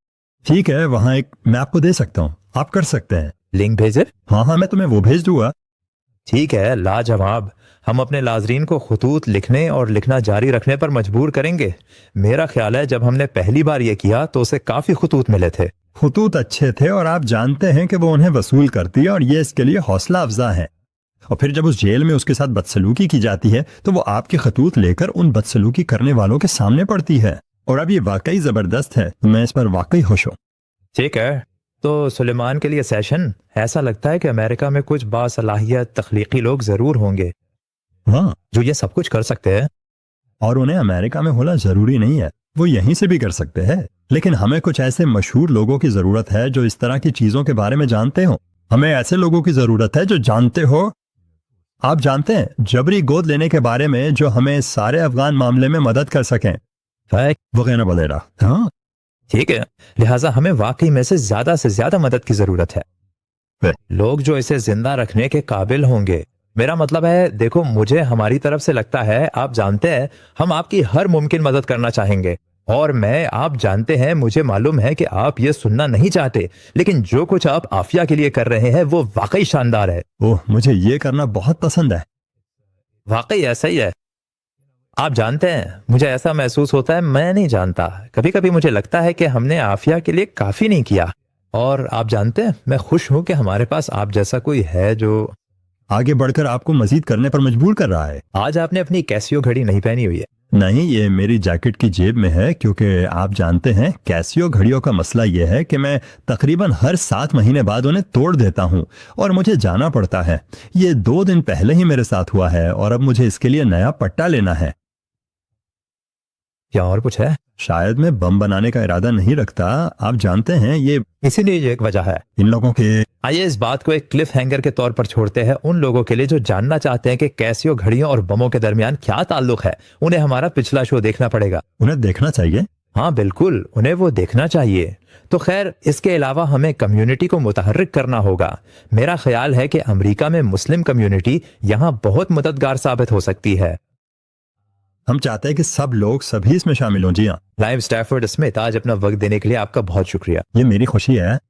ٹھیک ہے، وہاں ایک میں آپ کو دے سکتا ہوں، آپ کر سکتے ہیں. لنک بھیجے؟ ہاں میں تمہیں وہ بھیج دوں گا. ٹھیک ہے، لاجواب. ہم اپنے ناظرین کو خطوط لکھنے اور لکھنا جاری رکھنے پر مجبور کریں گے. میرا خیال ہے جب ہم نے پہلی بار یہ کیا تو اسے کافی خطوط ملے تھے. خطوط اچھے تھے اور آپ جانتے ہیں کہ وہ انہیں وصول کرتی ہے اور یہ اس کے لیے حوصلہ افزا ہے. اور پھر جب اس جیل میں اس کے ساتھ بدسلوکی کی جاتی ہے تو وہ آپ کے خطوط لے کر ان بدسلوکی کرنے والوں کے سامنے پڑتی ہے. اور اب یہ واقعی زبردست ہے، میں اس پر واقعی خوش ہوں. ٹھیک ہے. تو سلیمان کے لیے سیشن، ایسا لگتا ہے کہ امریکہ میں کچھ باصلاحیت تخلیقی لوگ ضرور ہوں گے ہاں، جو یہ سب کچھ کر سکتے ہیں. اور انہیں امریکہ میں ہونا ضروری نہیں ہے، وہ یہیں سے بھی کر سکتے ہیں. لیکن ہمیں کچھ ایسے مشہور لوگوں کی ضرورت ہے جو اس طرح کی چیزوں کے بارے میں جانتے ہوں. ہمیں ایسے لوگوں کی ضرورت ہے جو جانتے ہو. آپ جانتے ہیں جبری گود لینے کے بارے میں، جو ہمیں اس سارے افغان معاملے میں مدد کر سکیں وغیرہ وغیرہ. ہاں ٹھیک ہے. لہٰذا ہمیں واقعی میں سے زیادہ مدد کی ضرورت ہے. لوگ جو اسے زندہ رکھنے کے قابل ہوں گے. میرا مطلب ہے، دیکھو مجھے ہماری طرف سے لگتا ہے، آپ جانتے ہیں ہم آپ کی ہر ممکن مدد کرنا چاہیں گے. اور آپ جانتے ہیں مجھے معلوم ہے کہ آپ یہ سننا نہیں چاہتے، لیکن جو کچھ آپ عافیہ کے لیے کر رہے ہیں وہ واقعی شاندار ہے. مجھے یہ کرنا بہت پسند ہے. واقعی ایسا ہی ہے. آپ جانتے ہیں مجھے ایسا محسوس ہوتا ہے، میں نہیں جانتا، کبھی کبھی مجھے لگتا ہے کہ ہم نے عافیہ کے لیے کافی نہیں کیا. اور آپ جانتے ہیں میں خوش ہوں کہ ہمارے پاس آپ جیسا کوئی ہے جو آگے بڑھ کر آپ کو مزید کرنے پر مجبور کر رہا ہے. آج آپ نے اپنی کیسیو گھڑی نہیں پہنی ہوئی ہے. نہیں، یہ میری جیکٹ کی جیب میں ہے، کیونکہ آپ جانتے ہیں کیسیو گھڑیوں کا مسئلہ یہ ہے کہ میں تقریباً ہر 7 مہینے بعد انہیں توڑ دیتا ہوں اور مجھے جانا پڑتا ہے. یہ 2 دن پہلے ہی میرے ساتھ ہوا ہے اور اب مجھے اس کے لیے نیا پٹا لینا ہے. کیا اور کچھ ہے؟ شاید میں بم بنانے کا ارادہ نہیں رکھتا. آپ جانتے ہیں یہ اسی لیے یہ ایک وجہ ہے. ان لوگوں کے آئیے اس بات کو ایک کلف ہینگر کے طور پر چھوڑتے ہیں ان لوگوں کے لیے جو جاننا چاہتے ہیں کہ کیسیو گھڑیوں اور بموں کے درمیان کیا تعلق ہے. انہیں ہمارا پچھلا شو دیکھنا پڑے گا. انہیں دیکھنا چاہیے. ہاں بالکل، انہیں وہ دیکھنا چاہیے. تو خیر، اس کے علاوہ ہمیں کمیونٹی کو متحرک کرنا ہوگا. میرا خیال ہے کہ امریکہ میں مسلم کمیونٹی یہاں بہت مددگار ثابت ہو سکتی ہے. ہم چاہتے ہیں کہ سب لوگ سبھی اس میں شامل ہوں. جی ہاں. کلائف اسٹیفورڈ اسمتھ، آج اپنا وقت دینے کے لیے آپ کا بہت شکریہ. یہ میری خوشی ہے.